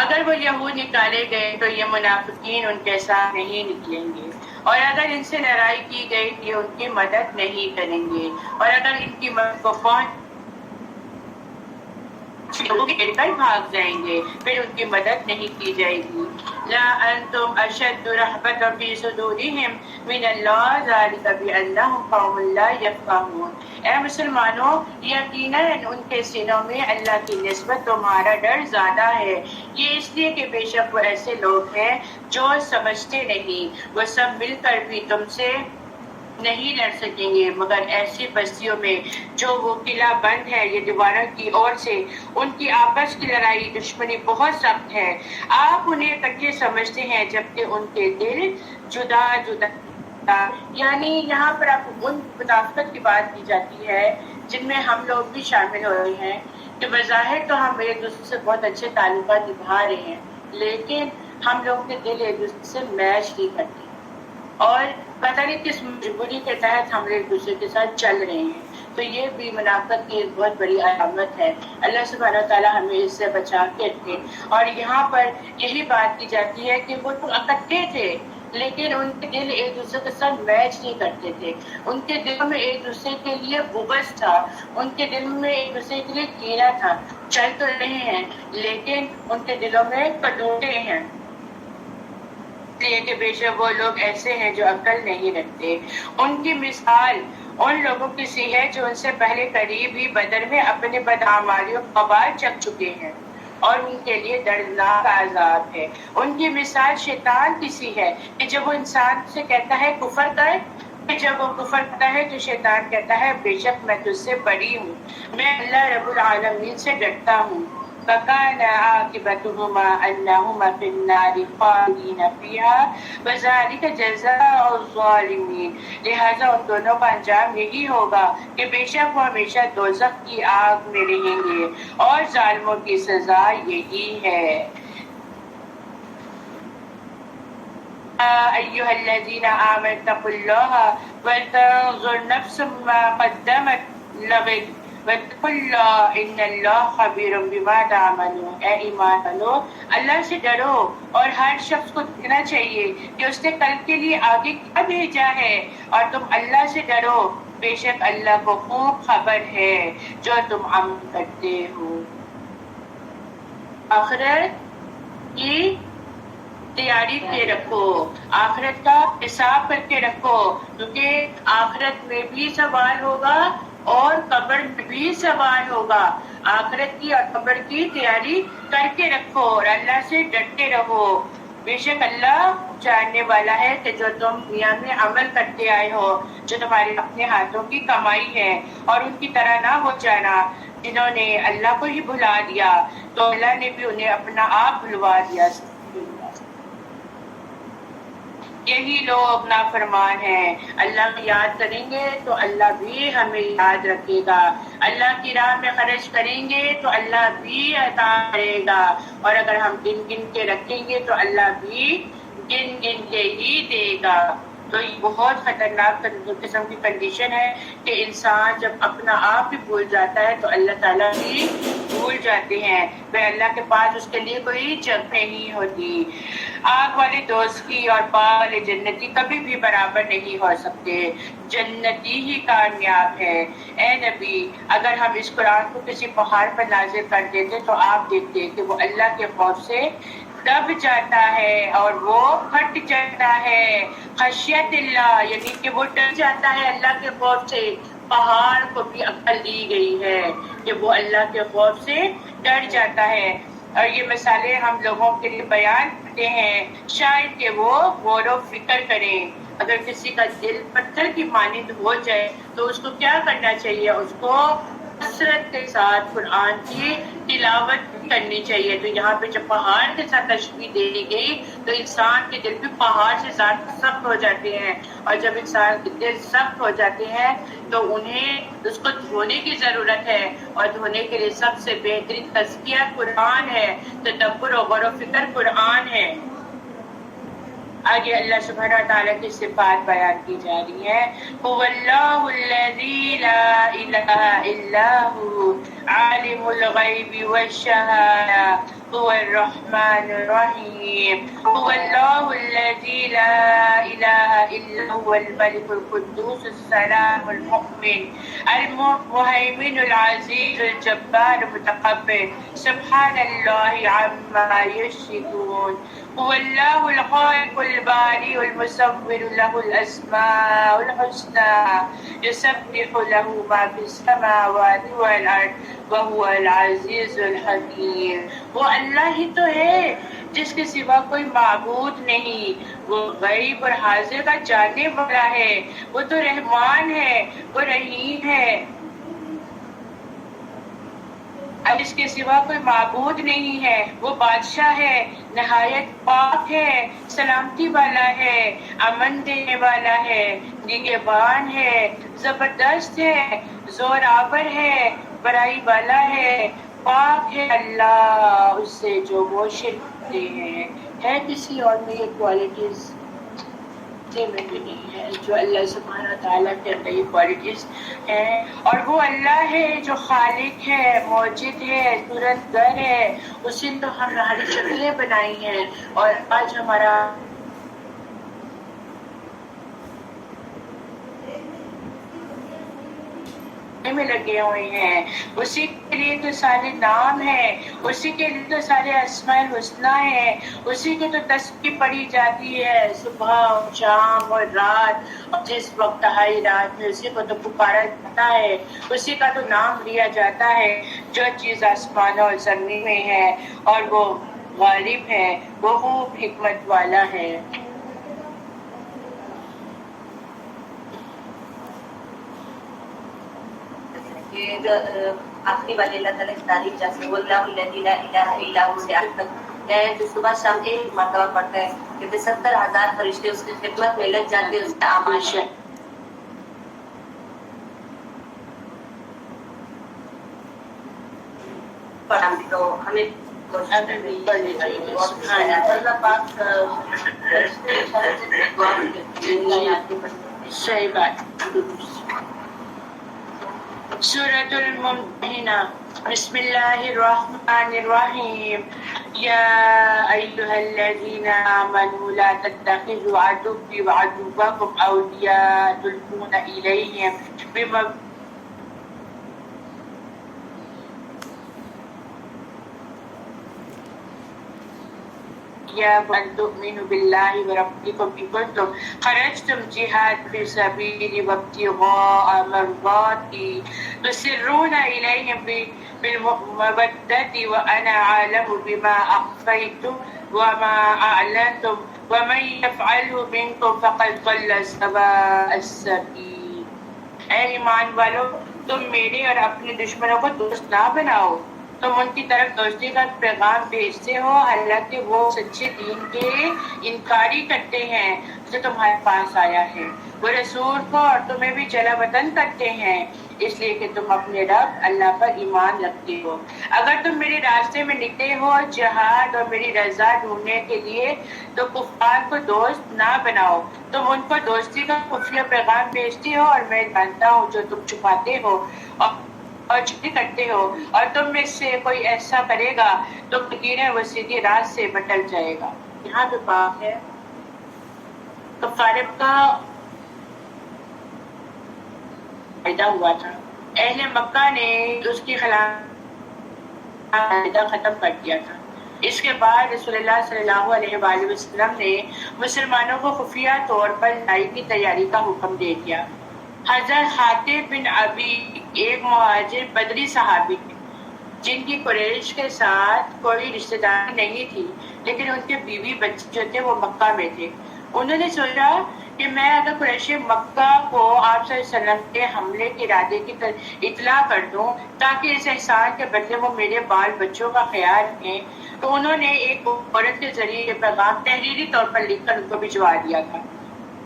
اگر وہ یہود نکالے گئے تو یہ منافقین ان کے ساتھ نہیں نکلیں گے، اور اگر ان سے لڑائی کی گئی یہ ان کی مدد نہیں کریں گے، اور اگر ان کی مدد کو پہنچ لوگ گر کر بھاگ جائیں گے، پھر ان کی مدد نہیں کی جائے گی۔ لا انتم اشد رہبۃ فی صدورہم من اللہ ذلک بانہم قوم لا یفقہون۔ اے مسلمانوں، یقیناً ان کے سینوں میں اللہ کی نسبت تمہارا ڈر زیادہ ہے، یہ اس لیے کہ بے شک وہ ایسے لوگ ہیں جو سمجھتے نہیں، وہ سب مل کر بھی تم سے نہیں لڑ سکیں گے مگر ایسی بستیوں میں جو وہ قلعہ بند ہے یہ دیواروں کی اور سے، ان کی آپس کی لڑائی دشمنی بہت سخت ہے، آپ انہیں اکٹھے سمجھتے ہیں جبکہ ان کے دل جدا جدا۔ یعنی یہاں پر آپ ان منافقت کی بات کی جاتی ہے جن میں ہم لوگ بھی شامل ہو رہے ہیں کہ بظاہر تو ہم ایک دوسرے سے بہت اچھے تعلقات نبھا رہے ہیں، لیکن ہم لوگ کے دل ایک دوسرے سے میچ نہیں کرتے، اور پتہ نہیں کس مجبوری کے تحت ہم ایک دوسرے کے ساتھ چل رہے ہیں۔ تو یہ بھی منافقت کی ایک بہت بڑی علامت ہے۔ اللہ سبحانہ تعالیٰ ہمیں اس سے بچا کے رکھے۔ اور یہاں پر یہی بات کی جاتی ہے کہ وہ تو اکٹھے تھے لیکن ان کے دل ایک دوسرے کے ساتھ میچ نہیں کرتے تھے، ان کے دلوں میں ایک دوسرے کے لیے بغض تھا، ان کے دلوں میں ایک دوسرے کے لیے کینہ تھا۔ چل تو رہے ہیں لیکن ان کے دلوں میں کٹوتے ہیں، کہ بے شک وہ لوگ ایسے ہیں جو عقل نہیں رکھتے۔ ان کی مثال ان لوگوں کی سی ہے جو ان سے پہلے قریب ہی بدر میں اپنے بدعمالیوں کا وبال چکھ چکے ہیں اور ان کے لیے دردناک عذاب ہے۔ ان کی مثال شیطان کی سی ہے کہ جب وہ انسان سے کہتا ہے کفر کر، کہ جب وہ کفر کرتا ہے تو شیطان کہتا ہے بے شک میں تجھ سے بری ہوں، میں اللہ رب العالمین سے ڈرتا ہوں۔ فَكَانَ عَاقِبَتُهُمَا أَنَّهُمَا فِي النَّارِ خَالِدِينَ فِيهَا وَذَلِكَ جَزَاءُ الظَّالِمِينَ۔ لہٰذا ان دونوں کا انجام یہی ہوگا کہ بے شک وہ ہمیشہ دوزخ کی آگ میں رہیں گے، اور ظالموں کی سزا یہی ہے۔ أيها الذين آمنوا اتقوا الله ولتنظر نفس ما قدمت لغد واتقوا الله إن الله خبير بما تعملون۔ اے ایمان والو، اللہ سے ڈرو، اور ہر شخص کو دیکھنا چاہیے کہ اس نے کل کے لیے آگے کیا بھیجا ہے، اور تم اللہ سے ڈرو، بے شک اللہ کو خوب خبر ہے جو تم عمل کرتے ہو۔ آخرت کی تیاری کے رکھو، آخرت کا حساب کر کے رکھو، کیونکہ آخرت میں بھی سوال ہوگا اور قبر میں بھی سوال ہوگا۔ آخرت کی اور قبر کی تیاری کر کے رکھو اور اللہ سے ڈرتے رہو، بے شک اللہ جاننے والا ہے کہ جو تم دنیا میں عمل کرتے آئے ہو، جو تمہارے اپنے ہاتھوں کی کمائی ہے، اور ان کی طرح نہ ہو جانا جنہوں نے اللہ کو ہی بھلا دیا تو اللہ نے بھی انہیں اپنا آپ بھلوا دیا۔ یہی لوگ نافرمان ہیں، اللہ کو یاد کریں گے تو اللہ بھی ہمیں یاد رکھے گا، اللہ کی راہ میں خرچ کریں گے تو اللہ بھی عطا کرے گا، اور اگر ہم گن گن کے رکھیں گے تو اللہ بھی گن گن کے ہی دے گا۔ تو یہ بہت خطرناک قسم کی کنڈیشن ہے کہ انسان جب اپنا آپ بھی بھول جاتا ہے تو اللہ تعالیٰ بھی بھول جاتے ہیں، پھر اللہ کے پاس اس کے لیے کوئی جگہ نہیں ہوتی۔ آگ والے دوزخی اور باغ والے جنتی کبھی بھی برابر نہیں ہو سکتے، جنتی ہی کامیاب ہے۔ اے نبی، اگر ہم اس قرآن کو کسی پہاڑ پر نازل کر دیتے تو آپ دیکھتے کہ وہ اللہ کے خوف سے دب جاتا ہے اور وہ پھٹ جاتا ہے۔ خشیت اللہ یعنی کہ وہ ڈر جاتا ہے اللہ کے خوف سے۔ پہاڑ کو بھی عقل دی گئی ہے کہ وہ اللہ کے خوف سے ڈر جاتا ہے، اور یہ مثالیں ہم لوگوں کے لیے بیان کرتے ہیں شاید کہ وہ غور و فکر کریں۔ اگر کسی کا دل پتھر کی مانند ہو جائے تو اس کو کیا کرنا چاہیے؟ اس کو کثرت کے ساتھ قرآن کی تلاوت کرنی چاہیے۔ تو یہاں پہ جب پہاڑ کے ساتھ تشبیہ دی گئی تو انسان کے دل بھی پہاڑ سے زیادہ سخت ہو جاتے ہیں، اور جب انسان کے دل سخت ہو جاتے ہیں تو انہیں اس کو دھونے کی ضرورت ہے، اور دھونے کے لیے سب سے بہترین تزکیہ قرآن ہے، تدبر و غور و فکر قرآن ہے۔ آگے اللہ سبحانہ وتعالیٰ کی صفات بیان کی جا رہی ہے۔ هو اللہ الذی لا الہ الا هو عالم الغیب والشہادہ هو الرحمن الرحيم هو الله الذي لا إله إلا هو الملك القدوس السلام المؤمن المهيمن العزيز الجبار المتكبر سبحان الله عما يشركون هو الله الخالق البارئ المصور له الأسماء الحسنى يسبح له ما في السماوات والأرض وهو العزیز الحکیم. وہ اللہ ہی تو ہے جس کے سوا کوئی معبود نہیں. وہ غیب اور حاضر کا جاننے والا ہے. وہ تو رحمان ہے, وہ رحیم ہے. اب اس کے سوا کوئی معبود نہیں ہے. وہ بادشاہ ہے, نہایت پاک ہے, سلامتی والا ہے, امن دینے والا ہے, نگہبان ہے, زبردست ہے, زور آور ہے, بڑائی والا ہے, پاک ہے اللہ اس سے جو وہ شرک کرتے ہیں. ہے کسی اور میں یہ کوالٹیز؟ میں بھی نہیں ہے جو اللہ سبحانہ تعالیٰ کے اندر یہ کوالٹیز ہیں. اور وہ اللہ ہے جو خالق ہے, موجد ہے, صورت گر ہے. اسی نے تو ہماری شکلیں بنائی ہیں اور آج ہمارا میں لگے ہوئے ہیں. اسی کے لیے تو سارے نام ہیں, اسی کے لیے تو سارے اسماء الحسنیٰ ہیں, اسی کی تو تسبیح پڑھی جاتی ہے صبح اور شام اور رات. اور جس وقت تہائی رات میں اسی کو تو پکارا جاتا ہے, اسی کا تو نام لیا جاتا ہے. جو چیز آسمان اور زمین میں ہے اور وہ غالب ہے, وہ خوب حکمت والا ہے. یہ جو آخری والے اللہ تعالیٰ کی تعریف جیسے وہ اللہ الذی لا الہ الا ہو سے آخر تک ہے, جو صبح شام ایک مرتبہ پڑھتا ہے کہ 70,000 فرشتے اس کی خدمت میں لگ جاتے ہیں. اس کے آماش ہے پڑھا تو ہمیں اللہ پاک صحیح بات. سورۃ الممتحنہ. بسم اللہ الرحمن الرحیم. یا ایہا الذین آمنوا لا تتخذوا عدوی وعدوکم اولیاء تلقون الیہم یا من تؤمنوا باللہ وربکم ان کنتم خرجتم جہاد فی سبیلی وابتغاء مرضاتی تسرون الیہم بالمودۃ وانا عالم بما اخفیتم وما اعلنتم ومن یفعلہ منکم فقد ضل سواء السبیل. اے ایمان والو, تم میرے اور اپنے دشمنوں کو دوست نہ بناؤ. تم ان کی طرف دوستی کا پیغام بھیجتے ہو حالانکہ وہ سچے دین کے انکاری کرتے ہیں جو تمہارے پاس آیا ہے. وہ رسول کو اور تمہیں بھی جلا وطن کرتے ہیں اس لیے کہ تم اپنے رب اللہ پر ایمان رکھتے ہو. اگر تم میرے راستے میں نکلے ہو جہاد اور میری رضا ڈھونڈنے کے لیے تو کفار کو دوست نہ بناؤ. تم ان کو دوستی کا خفیہ پیغام بھیجتے ہو اور میں جانتا ہوں جو تم چھپاتے ہو اور چھپی کرتے ہو. اور تم میں سے کوئی ایسا کرے گا تو یقیناً وہ سیدھی راہ سے بٹل جائے گا. یہاں پہ بات ہے کفارے کا پیدا ہوا تھا. اہل مکہ نے اس کی خلاف ختم کر دیا تھا. اس کے بعد رسول اللہ صلی اللہ علیہ وآلہ وسلم نے مسلمانوں کو خفیہ طور پر لڑائی کی تیاری کا حکم دے دیا. حضرت حاتب بن ابی ایک مہاجر بدری صحابی تھے جن کی قریش کے ساتھ کوئی رشتہ داری نہیں تھی, لیکن ان کے بیوی بچے جو تھے وہ مکہ میں تھے. انہوں نے سوچا کہ میں اگر قریش مکہ کو آپ صلی اللہ علیہ وسلم کے حملے کے ارادے کی اطلاع کر دوں تاکہ اس احسان کے بدلے وہ میرے بال بچوں کا خیال رکھیں, تو انہوں نے ایک عورت کے ذریعے یہ پیغام تحریری طور پر لکھ کر ان کو بھجوا دیا تھا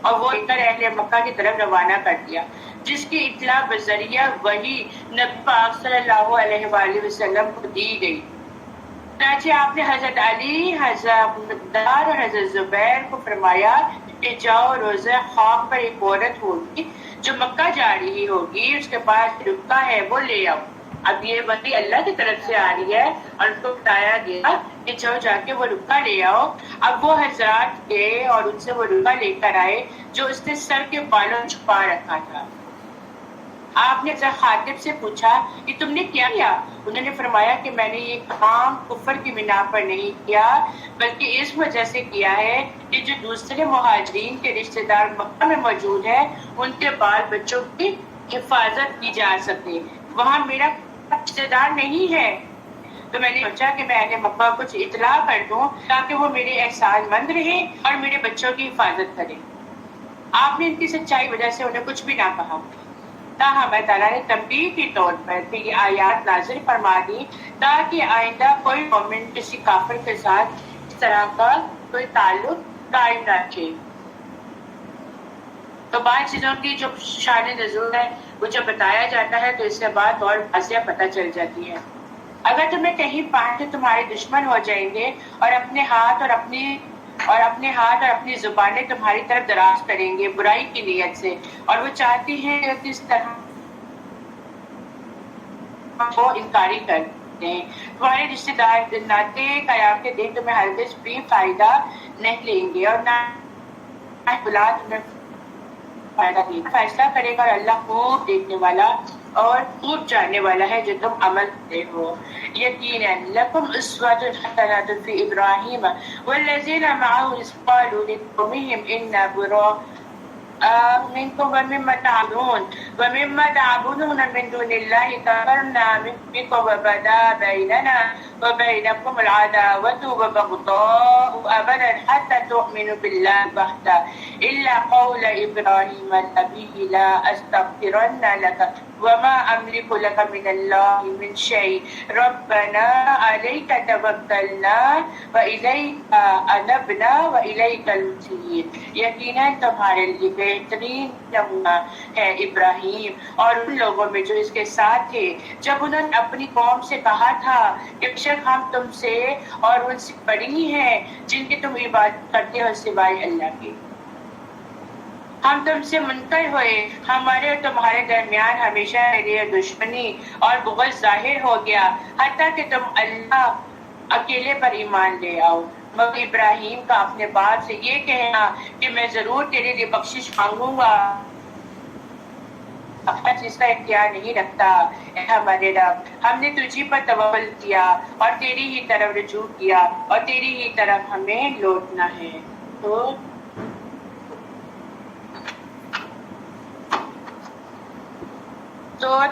اور وہ لکھ کر اہل مکہ کی طرف روانہ کر دیا, جس کی اطلاع بذریعہ وحی نبی پاک صلی اللہ علیہ وآلہ وسلم کو دی گئی. چنانچہ آپ نے حضرت علی, حضرت مقدار اور حضرت زبیر کو فرمایا کہ جاؤ, روزہ خواب پر ایک عورت ہوگی جو مکہ جا رہی ہوگی, اس کے پاس رکا ہے وہ لے آؤ. اب یہ وحی اللہ کی طرف سے آ رہی ہے اور ان کو بتایا گیا کہ جا کے وہ رکا لے آؤ. اب وہ حضرات گئے اور ان سے وہ رکا لے کر آئے جو اس نے سر کے بالوں چھپا رکھا تھا. آپ نے حضرت خاطب سے پوچھا کہ تم نے کیا کیا؟ انہوں نے فرمایا کہ میں نے یہ کام کفر کی بنا پر نہیں کیا بلکہ اس وجہ سے کیا ہے کہ جو دوسرے مہاجرین کے رشتہ دار مکہ میں موجود ہیں ان کے بال بچوں کی حفاظت کی جا سکے. وہاں میرا رشتہ دار نہیں ہے تو میں نے سوچا کہ میں اہل مکہ کو کچھ اطلاع کر دوں تاکہ وہ میرے احسان مند رہے اور میرے بچوں کی حفاظت کرے. آپ نے ان کی سچائی وجہ سے انہیں کچھ بھی نہ کہا. تاہم اللہ تعالیٰ نے تنبیہ کے طور پر پھر یہ آیات نازل فرما دی تاکہ آئندہ کوئی مومن کسی کافر کے ساتھ اس طرح کا کوئی تعلق قائم نہ رکھے. تو بعض چیزوں کی جو شان نزول ہے وہ جب بتایا جاتا ہے تو اس سے بات اور واضح پتہ چل جاتی ہے. اگر تمہیں کہیں پائیں تو تمہارے دشمن ہو جائیں گے اور اپنے ہاتھ اور اپنی زبانیں تمہاری طرف دراز کریں گے برائی کی نیت سے اور وہ چاہتی ہیں کہ کس طرح وہ انکاری کرتے ہیں. تمہارے رشتے دار ناتے قیام کے دن تمہیں ہرگز بھی فائدہ نہیں لیں گے اور نہ اولاد تمہیں فائدہ دیں گے. فیصلہ کرے گا اور اللہ خوب دیکھنے والا اور خوب جاننے والا ہے جو تم عمل کرتے ہو. یقیناً لکم اسوۃ حسنۃ فی ابراہیم والذین معہ اذ قالوا لقومہم انا براء منکم ومما تعبدون من دون اللہ کفرنا بکم وبدا بیننا وبینکم العداوۃ والبغضاء ابدا حتى تؤمنوا باللہ وحدہ الا قول ابراہیم لأبیہ لا استغفرن لک وما املک لک من اللہ من شیء ربنا علیک توکلنا والیک انبنا والیک المصیر. یقیناً تمہارے لیے بہترین نمونہ ہے ابراہیم اور ان لوگوں میں جو اس کے ساتھ تھے جب انہوں نے اپنی قوم سے کہا تھا کہ بے شک ہم تم سے اور ان سے بڑی ہیں جن کی تم عبادت کرتے ہو سوائے اللہ کی. ہم تم سے منکر ہوئے ہمارے اور تمہارے درمیان ہمیشہ کے لیے دشمنی اور بغض ظاہر ہو گیا حتیٰ کہ تم اللہ اکیلے پر ایمان لے آؤ. مگر ابراہیم کا اپنے باپ سے یہ کہنا کہ میں ضرور تیرے لیے بخشش مانگوں گا جس کا اختیار نہیں رکھتا. اے ہمارے رب ہم نے تجھی پر توکل کیا اور تیری ہی طرف رجوع کیا اور تیری ہی طرف ہمیں لوٹنا ہے. تو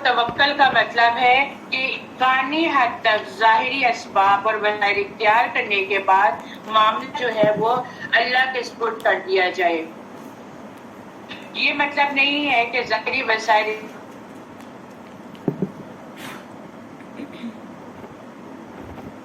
توکل کا مطلب ہے کہ امکانی حد تک ظاہری اسباب اور وسائل اختیار کرنے کے بعد معاملہ جو ہے وہ اللہ کے سپرد کر دیا جائے. یہ مطلب نہیں ہے کہ ظاہری وسائل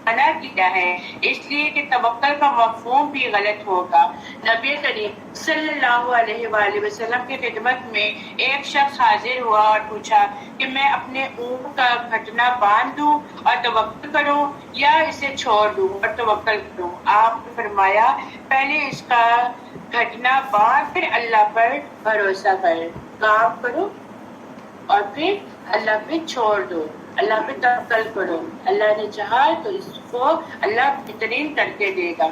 منع کیا ہے اس لیے کہ توکل کا مفہوم بھی غلط ہوگا. نبی کریم صلی اللہ علیہ وآلہ وسلم کی خدمت میں ایک شخص حاضر ہوا اور پوچھا کہ میں اپنے اونٹ کا گھٹنا باندھ دوں اور توکل کروں یا اسے چھوڑ دوں اور توکل کروں. آپ نے فرمایا پہلے اس کا گھٹنا باندھ پھر اللہ پر بھروسہ کر کام کرو اور پھر اللہ پہ چھوڑ دو اللہ پہ توکل کرو. اللہ نے چاہا تو اس کو اللہ بہترین کر کے دے گا.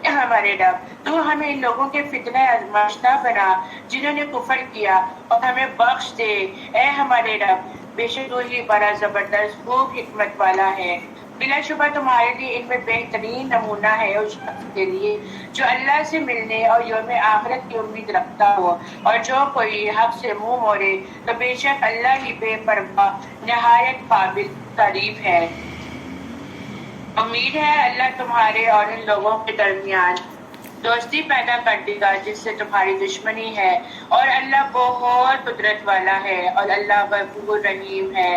اے ہمارے رب تو ہمیں ان لوگوں کے فتنہ آزمائش نہ بنا جنہوں نے کفر کیا اور ہمیں بخش دے. اے ہمارے رب بے شک تو ہی بڑا زبردست خوب حکمت والا ہے. بلا شبہ تمہارے لیے ان میں بہترین نمونہ ہے اس شخص کے لیے جو اللہ سے ملنے اور یوم آخرت کی امید رکھتا ہو اور جو کوئی حق سے منہ موڑے تو بے شک اللہ ہی بے پرواہ نہایت قابل تعریف ہے. امید ہے اللہ تمہارے اور ان لوگوں کے درمیان دوستی پیدا کر دے گا جس سے تمہاری دشمنی ہے اور اللہ بہت قدرت والا ہے اور اللہ غفور رحیم ہے.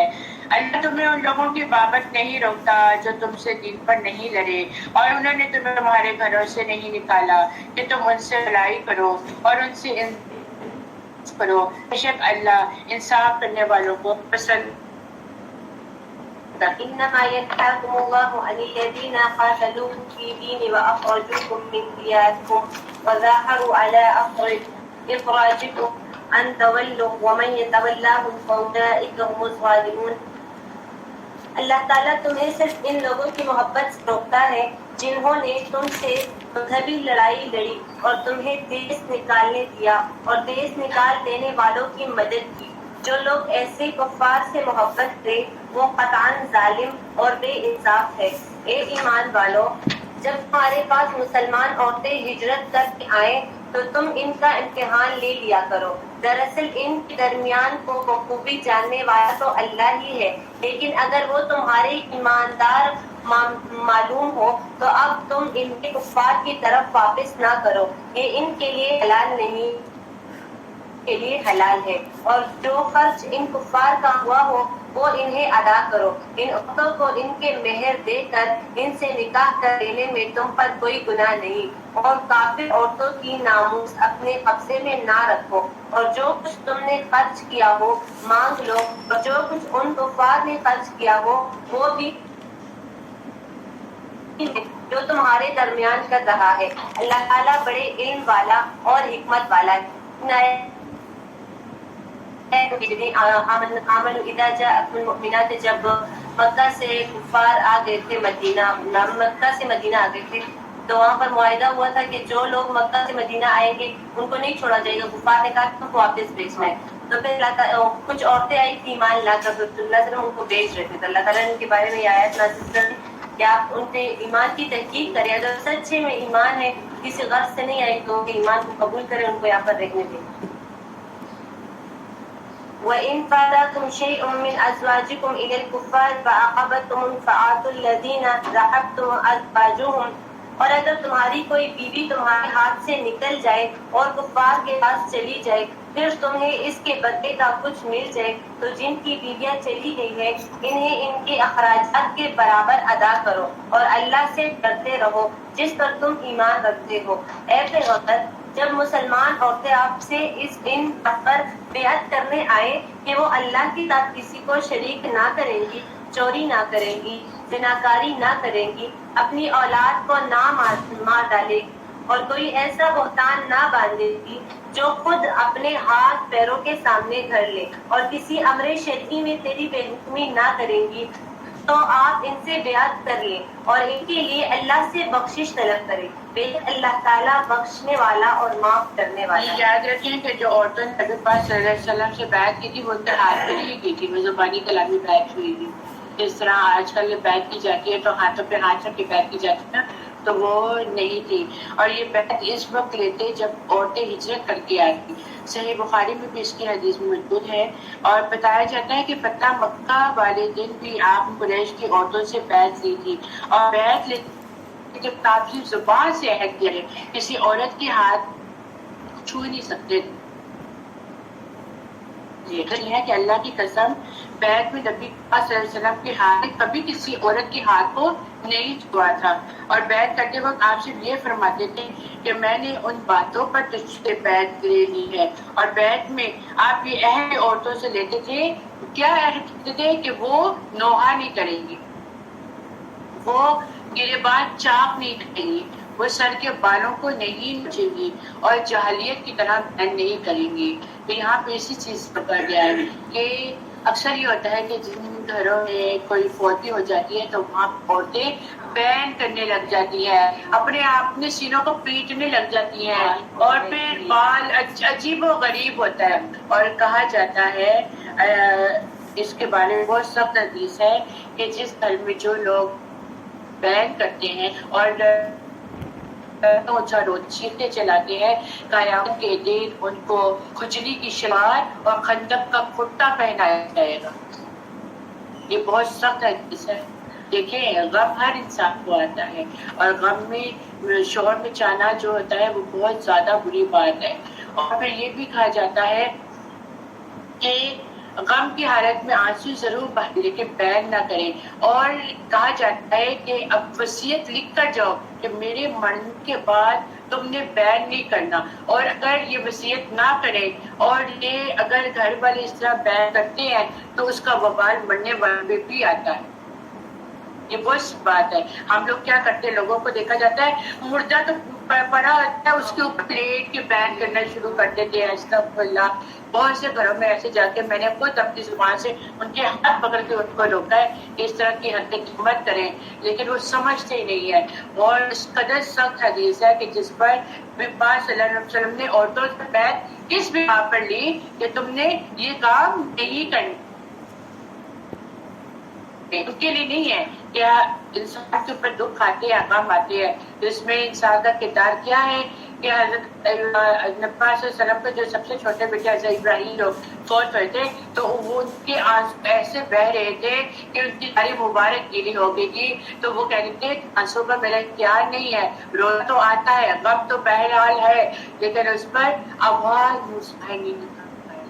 اللہ تمہیں ان لوگوں کی بابت نہیں روکتا جو تم سے دین پر نہیں لڑے اور انہوں نے تمہیں تمہارے گھروں سے نہیں نکالا کہ تم ان سے بھلائی کرو اور ان سے کرو. بے شک اللہ انصاف کرنے والوں کو پسند. إنما ينهاكم الله عن الذين قاتلوكم في الدين وأخرجوكم من دياركم وظاهروا على إخراجكم أن تولوا ومن يتولهم فأولئك هم الظالمون. اللہ تعالیٰ تمہیں صرف ان لوگوں کی محبت سے روکتا ہے جنہوں نے تم سے مذہبی لڑائی لڑی اور تمہیں دیس نکالنے دیا اور دیس نکال دینے والوں کی مدد کی۔ جو لوگ ایسے کفار سے محبت کرے وہ قطعاً ظالم اور بے انصاف ہے۔ اے ایمان والو، جب تمہارے پاس مسلمان عورتیں ہجرت کر کے آئیں تو تم ان کا امتحان لے لیا کرو۔ دراصل ان کے درمیان کو بخوبی جاننے والا تو اللہ ہی ہے، لیکن اگر وہ تمہارے ایماندار معلوم ہو تو اب تم ان کے کفار کی طرف واپس نہ کرو، یہ ان کے لیے حلال نہیں کے لیے حلال ہے، اور جو خرچ ان کفار کا ہوا ہو وہ انہیں ادا کرو۔ ان عورتوں کو ان کے مہر دے کر ان سے نکاح کر دینے میں تم پر کوئی گناہ نہیں، اور کافر عورتوں کی ناموس اپنے قبضے میں نہ رکھو، اور جو کچھ تم نے خرچ کیا ہو مانگ لو، اور جو کچھ ان کفار نے خرچ کیا ہو وہ بھی جو تمہارے درمیان کر رہا ہے۔ اللہ تعالیٰ بڑے علم والا اور حکمت والا ہے۔ جب مکہ سے کفار آ گئے تھے مکہ سے مدینہ آ گئے تھے تو وہاں پر معاہدہ ہوا تھا کہ جو لوگ مکہ سے مدینہ آئیں گے ان کو نہیں چھوڑا جائے گا۔ کفار نے کہا کہ ان کو واپس بھیجنا ہے، تو پھر کچھ عورتیں آئی تھی ایمان لا کر، تو اللہ تعالیٰ ان کو بھیج رہے تھے، تو اللہ تعالیٰ نے ان کے بارے میں یہ آیت نازل کر دی کہ آپ ان کے ایمان کی تحقیق کریں، اگر سچے میں ایمان ہے کسی غرض سے نہیں آئی تو ایمان کو قبول کریں، ان کو یہاں پر رہنے دیں۔ وَإِن فَاتَكُمْ شَيْءٌ مِّنْ أَزْوَاجِكُمْ إِلَى الْكُفَّارِ فَعَاقَبْتُمْ فَآتُوا الَّذِينَ ذَهَبْتُمْ أَزْوَاجُهُمْ، اور اگر تمہاری کوئی بیوی تمہارے ہاتھ سے نکل جائے اور کفار کے پاس چلی جائے پھر تمہیں اس کے بدلے کا کچھ مل جائے تو جن کی بیویاں چلی گئی ہیں انہیں ان کے اخراجات کے برابر ادا کرو، اور اللہ سے ڈرتے رہو جس پر تم ایمان رکھتے ہو۔ اے پیغمبر، جب مسلمان عورتیں آپ سے ان بات پر بیعت کرنے آئے کہ وہ اللہ کے ساتھ کسی کو شریک نہ کریں گی، چوری نہ کریں گی، زناکاری نہ کریں گی، اپنی اولاد کو نہ مار ڈالے گی، اور کوئی ایسا بہتان نہ باندھے گی جو خود اپنے ہاتھ پیروں کے سامنے دھر لے، اور کسی امر شرعی میں تیری بے حکمی نہ کریں گی، تو آپ ان سے بیعت کر لیں اور ان کے لیے اللہ سے بخشش طلب کریں، بے شک اللہ تعالیٰ بخشنے والا اور معاف کرنے والا ہے۔ یاد رکھیں کہ جو عورتوں نے نبی پاک صلی اللہ علیہ وسلم سے بیعت کی تھی وہ ان کے ہاتھ پہ نہیں کی تھی، وہ زبانی کلامی بیعت ہوئی تھی۔ جس طرح آج کل یہ بیعت کی جاتی ہے تو ہاتھوں پہ ہاتھ رکھ کے بیعت کی جاتی ہے نا، تو وہ نہیں تھی، اور یہ بیعت اس وقت لیتے جب عورتیں ہجرت کر کے آتی۔ صحیح بخاری میں بھی اس کی حدیث موجود ہے، اور بتایا جاتا ہے کہ فتح مکہ والے دن بھی آپ قریش کی عورتوں سے بیعت لی تھی، اور بیعت لیتے جب تاپسی زبان سے عہد کیا ہے کسی عورت کے ہاتھ چھو نہیں سکتے تھے۔ یہ ہے کہ اللہ کی قسم بیعت میں نبی صلی اللہ علیہ وسلم کے ہاتھ کبھی کسی عورت کے ہاتھ کو نہیں چھوا تھا، اور بیعت کرتے وقت آپ صرف یہ فرماتے تھے کہ میں نے ان باتوں پر تجھ سے بیعت لے لی ہے، اور بیعت میں آپ یہ عہد عورتوں سے لیتے تھے، کیا عہد کرتے تھے کہ وہ نوحہ نہیں کریں گی، وہ گریبان چاک نہیں کریں گی، وہ سر کے بالوں کو نہیں نوچیں گی، اور جاہلیت کی طرح بیان نہیں کریں گی۔ تو یہاں پہ اسی چیز پر کر گیا ہے کہ اکثر یہ ہوتا ہے کہ جن گھروں میں کوئی فوتی ہو جاتی ہے تو وہاں عورتیں بیان کرنے لگ جاتی ہیں، اپنے اپنے سینوں کو پیٹنے لگ جاتی ہیں، اور پھر بال عجیب و غریب ہوتا ہے، اور کہا جاتا ہے اس کے بارے میں بہت سخت حدیث ہے کہ جس گھر میں جو لوگ بیان کرتے ہیں اور چیختے چلاتے ہیں قیامت کے دن ان کو کھجلی کی شلوار اور خندق کا کرتا پہنایا جائے گا۔ یہ بہت سخت حدیث ہے۔ دیکھیں غم ہر انسان کو آتا ہے، اور غم میں شوہر میں جانا جو ہوتا ہے وہ بہت زیادہ بری بات ہے، اور پھر یہ بھی کہا جاتا ہے کہ غم کی حالت میں آنسو ضرور بہائیں لیکن بیان نہ کریں، اور کہا جاتا ہے کہ اب وصیت لکھ کر جاؤ کہ میرے مرنے کے بعد تم نے بیان نہیں کرنا، اور اگر یہ وصیت نہ کریں اور یہ اگر گھر والے اس طرح بیان کرتے ہیں تو اس کا وبال مرنے والے پہ بھی آتا ہے۔ یہ بہت سی بات ہے۔ ہم لوگ کیا کرتے ہیں، لوگوں کو دیکھا جاتا ہے مردہ تو پڑا ہوتا ہے اس کے اوپر پلیٹ کے بیان کرنا شروع کر دیتے ہیں، استغفر اللہ، بہت سے گھروں میں ایسے جا کے میں نے خود اپنی زبان سے ان کے ہاتھ پکڑ کے ان کو روکا ہے کہ اس طرح کی حرکت مت کریں، لیکن وہ سمجھتے ہی نہیں ہے. اور اس قدر سخت حدیث ہے کہ جس پر نبی پاک صلی اللہ علیہ وسلم نے عورتوں سے بیعت کس بنا پر لی کہ تم نے یہ کام نہیں کرنا. ان کے لیے نہیں ہے کہ انسان کے اوپر دکھ آتے ہیں، غم آتے ہیں. اس میں انسان کا کردار کیا ہے کہ حضرت نبی صلی اللہ علیہ وسلم کے جو سب سے چھوٹے بیٹے حضرت ابراہیم لوگ فوت ہوئے تھے تو وہ ان کے آنسو ایسے بہ رہے تھے کہ ان کی ساری مبارک گیلی ہو گئی تھی. تو وہ کہتے تھے آنسو کا میرا اختیار نہیں ہے، رونا تو آتا ہے، غم تو بہرحال ہے، لیکن اس پر آواز مسکرائی نہیں نکال پائے.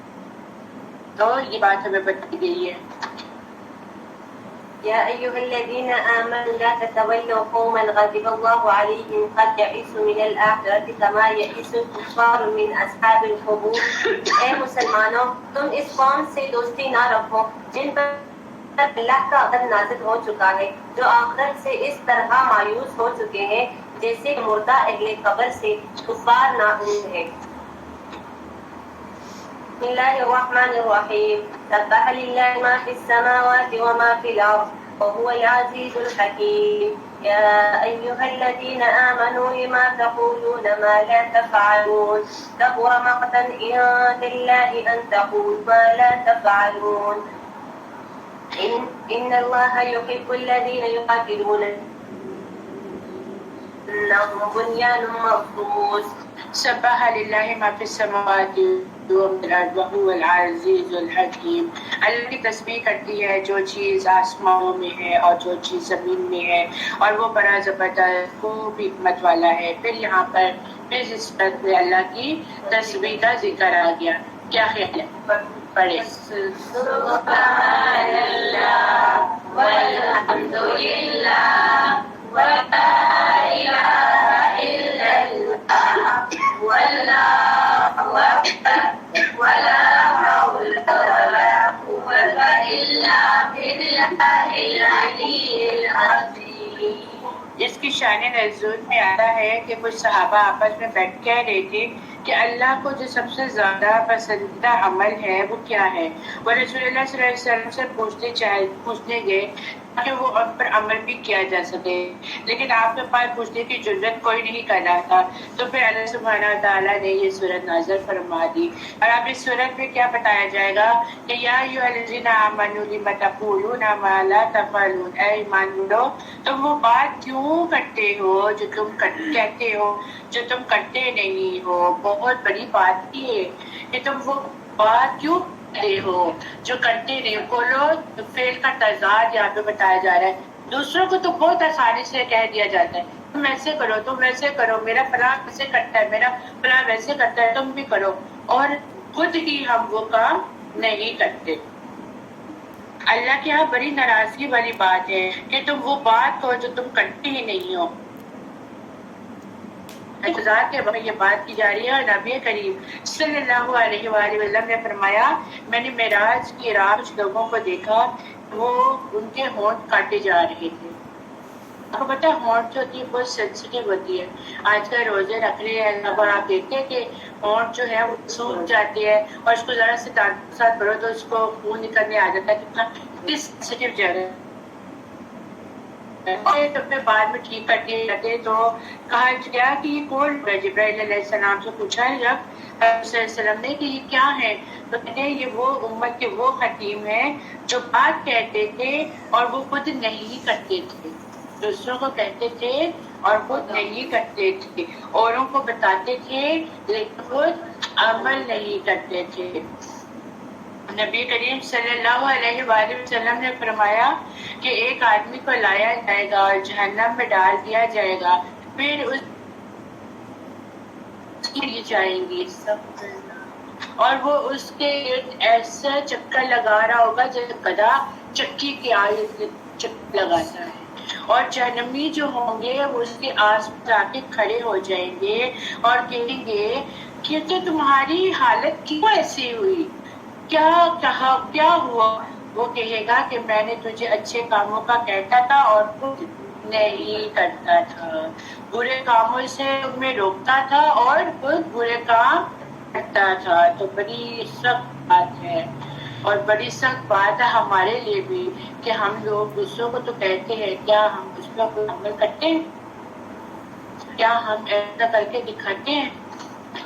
تو یہ بات ہمیں بتائی گئی ہے. يا أيها الذين آمنوا لا تتولوا قوما غضب الله عليهم قد يئسوا من الآخرة كما يئس الكفار من أصحاب القبور. اے مسلمانوں، تم اس قوم سے دوستی نہ رکھو جن پر اللہ کا غضب نازل ہو چکا ہے، جو آخرت سے اس طرح مایوس ہو چکے ہیں جیسے مردہ اہل قبر سے کفار ناامید ہے. بسم الله الرحمن الرحيم. سبح لله ما في السماوات وما في الأرض وهو العزيز الحكيم. يا أيها الذين آمنوا لما تقولون ما لا تفعلون كبر مقتا عند الله أن تقولوا ما لا تفعلون. إن الله يحب الذين يقاتلون إنهم بنيان مرصوص. سبح للہ ما فی السماوات والارض وهو العزیز الحکیم. اللہ کی تسبیح کرتی ہے جو چیز آسمانوں میں ہے اور جو چیز زمین میں ہے، اور وہ بڑا زبردست خوب حکمت والا ہے. پھر یہاں پر پھر اس صورت میں اللہ کی تسبیح کا ذکر آ گیا. کیا خیال ہے؟ پڑھے. سبحان اللہ والحمد للہ ولا الہ الا اللہ واللہ اکبر ولا حول ولا قوة الا باللہ العلی العظیم. اس کی شان نزول میں آتا ہے کہ کچھ صحابہ آپس میں بیٹھ کہہ رہے تھے کہ اللہ کو جو سب سے زیادہ پسندیدہ عمل ہے وہ کیا ہے. وہ رسول اللہ صلی اللہ علیہ وسلم سے پوچھنے گئے کہ وہ ان پر عمل بھی کیا جا سکے، لیکن آپ کے پاس پوچھنے کی جرات کوئی نہیں کر رہا تھا. تو پھر اللہ سبحانہ وتعالیٰ نے یہ سورت نازل فرما دی. اور اب اس سورت میں کیا بتایا جائے گا کہ یا ایھا الذین آمنوا لم تقولون ما لا تفعلون. اے ایمان والو، تم وہ بات کیوں کرتے ہو جو تم کہتے ہو جو تم کرتے نہیں ہو. بہت بڑی بات کی ہے کہ تم وہ بات کیوں کرتے ہو جو کرتے نہیں. بولو فعل کا تضاد یہاں پہ بتایا جا رہا ہے. دوسروں کو تو بہت آسانی سے کہہ دیا جاتا ہے تم ایسے کرو، تم ویسے کرو، میرا فلاں ایسے کرتا ہے، میرا فلاں ویسے کرتا ہے، تم بھی کرو، اور خود ہی ہم وہ کام نہیں کرتے. اللہ کے یہاں بڑی ناراضگی والی بات ہے کہ تم وہ بات ہو جو تم کرتے ہی نہیں ہو. اعتذار کے وقت یہ بات کی جا رہی ہے اور نبی کریم صلی اللہ علیہ وآلہ وسلم نے فرمایا میں نے معراج کی رات کچھ لوگوں کو دیکھا، وہ ان کے ہونٹ کاٹے جا رہے تھے. آپ کو پتا ہے ہونٹ جو ہوتی ہے بہت سینسیٹیو ہوتی ہے. آج کل روزے رکھ رہے ہیں اور آپ دیکھتے ہیں کہ ہونٹ جو ہے وہ سوکھ جاتی ہے اور اس کو ذرا سے ڈانٹ کے ساتھ بھرو تو اس کو خون نکلنے آ جاتا ہے. کتنا سینسیٹیو جگہ ہے. اپنے بعد میں ٹھیک کرتے رہتے تو کہا گیا کہ یہ کون ہے. جبرائیل علیہ السلام سے پوچھا ہے جب صلی اللہ علیہ وسلم نے کہ یہ کیا ہے، تو کہتے ہیں یہ وہ امت کے وہ خطیم ہیں جو بات کہتے تھے اور وہ خود نہیں کرتے تھے. دوسروں کو کہتے تھے اور خود نہیں کرتے تھے، اوروں کو بتاتے تھے لیکن خود عمل نہیں کرتے تھے. نبی کریم صلی اللہ علیہ وآلہ وسلم نے فرمایا کہ ایک آدمی کو لایا جائے گا اور جہنم میں ڈال دیا جائے گا، پھر اس کی جائیں گی اور وہ اس کے ایسا چکر لگا رہا ہوگا جیسے گدھا چکی کی آیت چکر لگاتا ہے. اور جہنمی جو ہوں گے وہ اس کے آس پاس آ کے کھڑے ہو جائیں گے اور کہیں گے کہ تو تمہاری حالت کیوں ایسی ہوئی، کیا کہا، کیا ہوا. وہ کہے گا کہ میں نے تجھے اچھے کاموں کا کہتا تھا اور خود نہیں کرتا تھا، برے کاموں سے تمہیں روکتا تھا اور خود برے کام کرتا تھا تو بڑی سخت بات ہے، اور بڑی سخت بات ہے ہمارے لیے بھی کہ ہم لوگ دوسروں کو تو کہتے ہیں، کیا ہم اس پر کوئی عمل کرتے ہیں؟ کیا ہم ایسا کر کے دکھاتے ہیں؟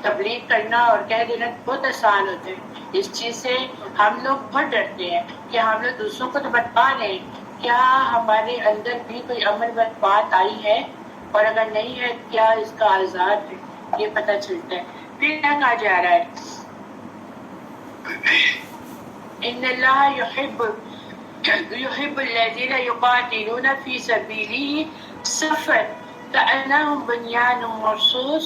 تبلیغ کرنا اور کہہ دینا بہت آسان ہوتا ہے، اس چیز سے ہم لوگ بہت ڈرتے ہیں کہ ہم لوگ دوسروں کو تو بتا لیں، کیا ہمارے اندر بھی کوئی عمل بات آئی ہے، اور اگر نہیں ہے کیا اس کا آزاد ہے، یہ پتہ چلتا ہے۔ پھر کیا کہا جا رہا ہے؟ ان اللہ يحب الذين يقاتلون في سبيله صفا كأنهم بنيان مرصوص،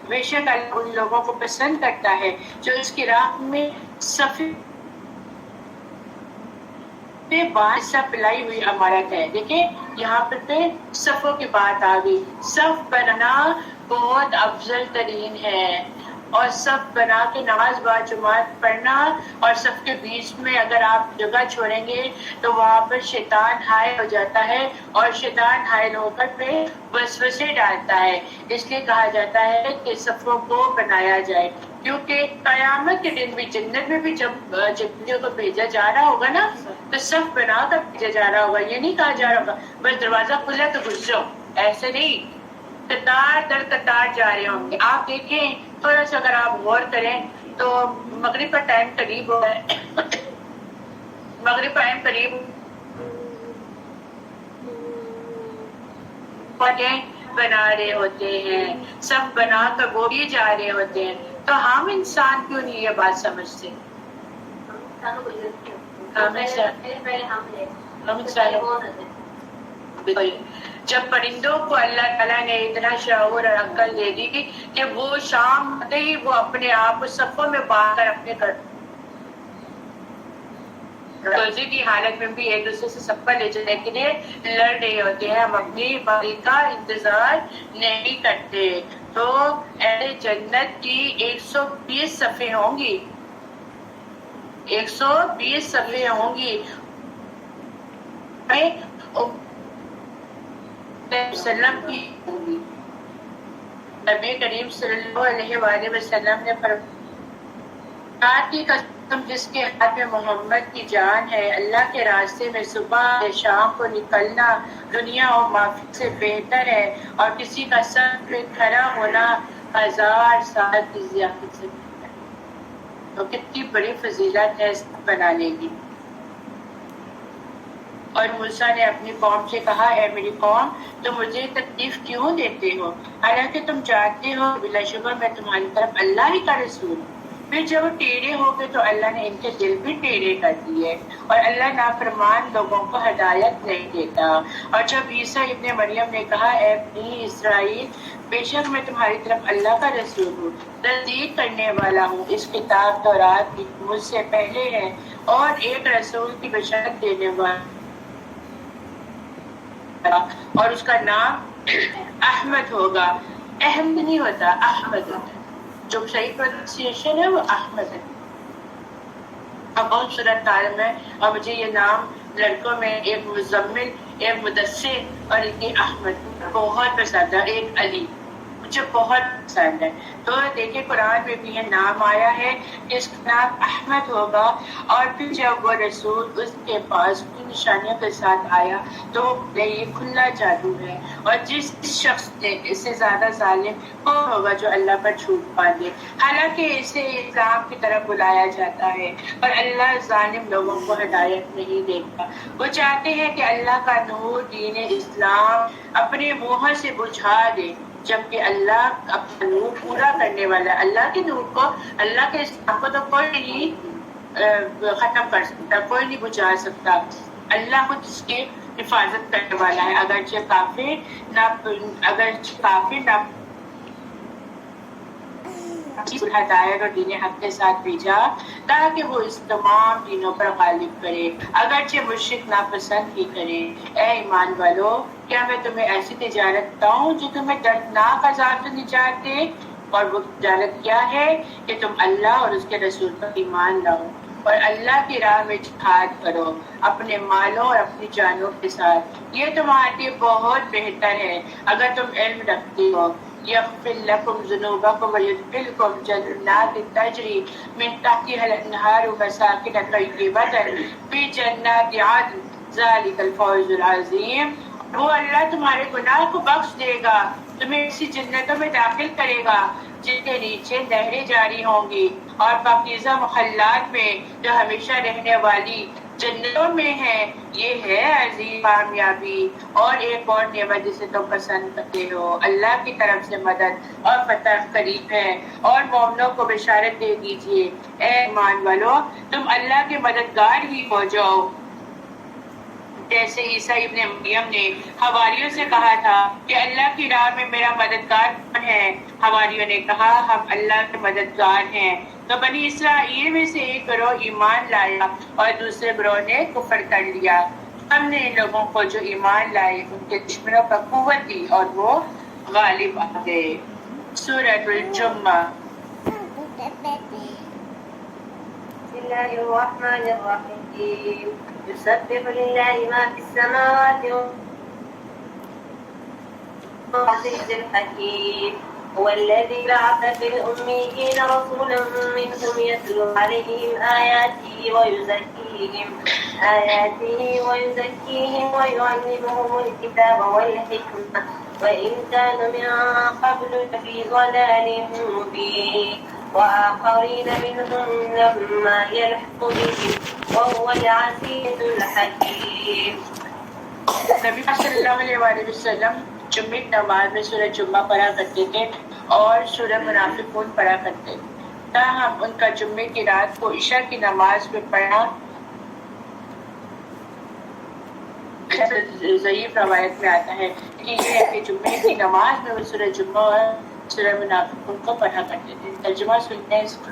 بے شک اللہ ان لوگوں کو پسند کرتا ہے جو اس کی راہ میں صفے سب پلائی ہوئی عمارت ہے۔ دیکھیں یہاں پہ صفوں کی بات آ گئی، صف بنانا بہت افضل ترین ہے، اور صف بنا کے نماز باجماعت پڑھنا، اور صف کے بیچ میں اگر آپ جگہ چھوڑیں گے تو وہاں پر شیطان حائل ہو جاتا ہے، اور شیطان حائل ہو کر پہ وسوسے ڈالتا ہے، اس لیے کہا جاتا ہے کہ صفوں کو بنایا جائے، کیونکہ قیامت کے دن بھی جنت میں بھی جب جنتیوں کو بھیجا جا رہا ہوگا نا تو صف بنا کر بھیجا جا رہا ہوگا، یہ نہیں کہا جا رہا ہوگا بس دروازہ کھلا تو گھس جاؤ، ایسے نہیں، قطار در قطار جا رہے ہوں گے۔ آپ دیکھیں تھوڑا سا اگر آپ غور کریں تو مغرب کا ٹائم قریب ہو ہے، مغرب کا ٹائم قریب بنا رہے ہوتے ہیں، سب بنا کر وہ بھی جا رہے ہوتے ہیں، تو ہم انسان کیوں نہیں یہ بات سمجھتے؟ جب پرندوں کو اللہ تعالیٰ نے اتنا شعور اور عقل دے دی کہ وہ شام ہوتے ہی وہ اپنے آپ کو صفوں میں باندھ کر اپنے روزی کی حالت میں بھی ایک دوسرے سے صفہ لے جانے کے لیے لڑ رہے ہوتے ہیں، ہم اپنی باری کا انتظار نہیں کرتے۔ تو اہل جنت کی 120 صفیں ہوں گی، 120 صفیں ہوں گی، وسلم کی ہوں گی۔ نبی کریم صلی اللہ علیہ وآلہ وسلم نے فرمایا کی قسم جس کے ہاتھ میں محمد کی جان ہے، اللہ کے راستے میں صبح شام کو نکلنا دنیا اور معافی سے بہتر ہے، اور کسی کا سر پہ کھڑا ہونا 1000 سال کی زیارت سے بہتر ہے۔ تو کتنی بڑی فضیلت ہے بنانے کی۔ اور موسیٰ نے اپنی قوم سے کہا، اے میری قوم تم مجھے تکلیف کیوں دیتے ہو، حالانکہ تم جانتے ہو بلا شبہ میں تمہاری طرف اللہ ہی کا رسول ہوں۔ پھر جب وہ ٹیڑھے ہو گئے تو اللہ نے ان کے دل بھی ٹیڑھے کر دیے، اور اللہ نافرمان لوگوں کو ہدایت نہیں دیتا۔ اور جب عیسیٰ ابن مریم نے کہا، اے بنی اسرائیل بے شک میں تمہاری طرف اللہ کا رسول ہوں، تصدیق کرنے والا ہوں اس کتاب تورات کی مجھ سے پہلے ہے، اور ایک رسول کی بشارت دینے والا، اور اس کا نام احمد ہوگا۔ احمد نہیں ہوتا، احمد ہوتا، جو صحیح پروننسیشن ہے وہ احمد ہے۔ اب بہت صورت تعلیم ہے، اور مجھے یہ نام لڑکوں میں ایک مزمل، ایک مدثر اور ایک احمد بہت پسند ہے، ایک علی مجھے بہت پسند ہے۔ تو دیکھیں قرآن میں بھی یہ نام آیا ہے کہ اس کا نام احمد ہوگا، اور پھر جب وہ رسول اس کے پاس کی نشانیوں کے ساتھ آیا تو یہ کھلا جادو ہے، اور جس شخص نے اس سے زیادہ ظالم کون ہوگا جو اللہ پر جھوٹ باندھے، حالانکہ اسے اسلام کی طرف بلایا جاتا ہے، اور اللہ ظالم لوگوں کو ہدایت نہیں دیتا۔ وہ چاہتے ہیں کہ اللہ کا نور دین اسلام اپنے منہ سے بجھا دے، جبکہ اللہ اپنا نور پورا کرنے والا ہے۔ اللہ کے نور کو، اللہ کے اسلام کو تو کوئی نہیں ختم کر سکتا، کوئی نہیں بجھا سکتا، اللہ خود اس کی حفاظت کرنے والا ہے، اگرچہ کافر نہ ہدایت اور دین حق کے ساتھ بھیجا تاکہ وہ اس تمام دینوں پر غالب کرے، اگرچہ مشرک ناپسند ہی کرے۔ اے ایمان والو کیا میں تمہیں ایسی تجارت بتاؤں جو تمہیں دردناک عذاب سے نجات دے؟ اور وہ تجارت کیا ہے کہ تم اللہ اور اس کے رسول پر ایمان لاؤ، اور اللہ کی راہ میں جہاد کرو اپنے مالوں اور اپنی جانوں کے ساتھ، یہ تمہارے لیے بہت بہتر ہے اگر تم علم رکھتے ہو۔ يغفر لكم ذنوبكم ويدخلكم جنات تجري من تحتها الأنهار ومساكن طيبة في جنات عدن ذلك الفوز العظیم. وہ اللہ تمہارے گناہ کو بخش دے گا، تمہیں ایسی جنتوں میں داخل کرے گا جن کے نیچے نہریں جاری ہوں گی، اور پاکیزہ محلات میں جو ہمیشہ رہنے والی جنتوں میں ہے. یہ ہے عظیم کامیابی اور ایک اور نعمت جسے تم پسند کرتے ہو. اللہ کی طرف سے مدد اور فتح قریب ہے. اور مومنوں کو بشارت دے دیجیے، اے ایمان والو تم اللہ کے مددگار ہی ہو جاؤ، جیسے عیسیٰ ابن مریم نے حواریوں سے کہا تھا کہ اللہ کی راہ میں میرا مددگار کون ہے؟ حواریوں نے کہا ہم اللہ کے مددگار ہیں. تو بنی اسرائیل میں سے ایک گروہ ایمان لایا اور دوسرے گروہ نے کفر کر لیا. ہم نے ان لوگوں کو جو ایمان لائے ان کے دشمنوں پر قوت دی اور وہ غالب آ گئے. سورۃ الجمعہ. بسم الله الرحمن الرحيم يسبح لله ما في السماوات والأرض الحكيم هو الذي بعث في الأميين رسولا منهم يتلو عليهم آياته ويزكيهم ويعلمهم الكتاب والحكمة وإن كانوا من قبل لفي ضلال مبين وآخرين منهم لما يلحق بهم وهو العزيز الحكيم. نبی صلی اللہ علیہ وآلہ وسلم جمعہ کی نماز میں سورہ جمعہ پڑھا کرتے تھے اور سورہ منافقون پڑھا کرتے تھے. تاہم ان کا جمعے کی رات کو عشاء کی نماز میں پڑھنا ضعیف روایت میں آتا ہے کہ یہ ہے کہ جمعے کی نماز میں وہ سورہ جمعہ اور سورہ منافقون کو پڑھا کرتے تھے. ترجمہ سنتے ہیں اس کا.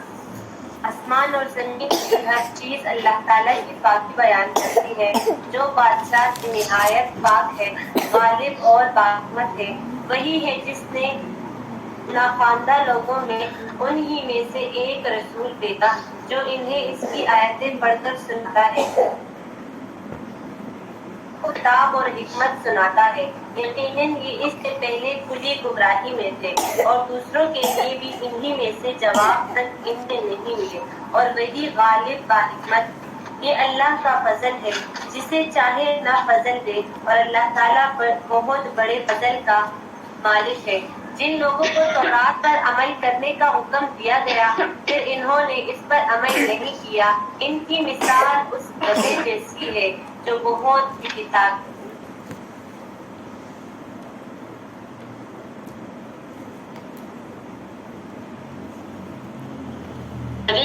آسمان اور زمین کی ہر چیز اللہ تعالیٰ کی پاکی بیان کرتی ہے. جو بادشاہ کی نہایت پاک ہے، غالب اور باحکمت ہے. وہی ہے جس نے ناخواندہ لوگوں میں انہی میں سے ایک رسول بھیجا جو انہیں اس کی آیتیں پڑھ کر سناتا ہے، کتاب اور حکمت سناتا ہے. یقیناً یہ اس سے پہلے کھلی گمراہی میں تھے اور دوسروں کے لیے بھی انہی میں سے جواب تک ان سے نہیں ملے. اور وہی غالب باحکمت. یہ اللہ کا فضل ہے، جسے چاہے نہ فضل دے، اور اللہ تعالیٰ پر بہت بڑے فضل کا مالک ہے. جن لوگوں کو تورات پر عمل کرنے کا حکم دیا گیا پھر انہوں نے اس پر عمل نہیں کیا، ان کی مثال اس گدھے جیسی ہے جو بہت کتاب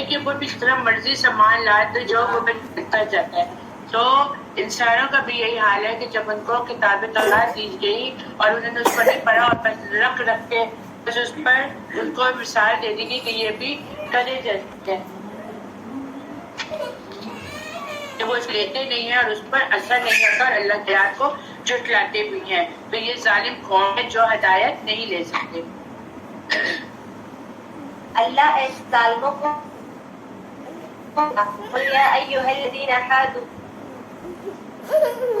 کہ وہ اس طرح مرضی سامان لائے تو جو وہ کرتا جاتا ہے. تو انسانوں کا بھی یہی حال ہے کہ جب ان کو کتاب تورات دی گئی اور انہوں نے اس کو نہیں پڑھا اور بس رکھ کے بس اس پر ان کو مثال دے دی گئی کہ یہ بھی گدھے جیسے ہیں، کہ وہ اس لیتے نہیں ہیں اور اس پر اثر نہیں ہوتا اور اللہ کی آیات کو جھٹلاتے بھی ہیں. تو یہ ظالم قوم ہے جو ہدایت نہیں لے سکتے. اللہ ایسے ظالموں کو قل یا ایھا الذین حادوا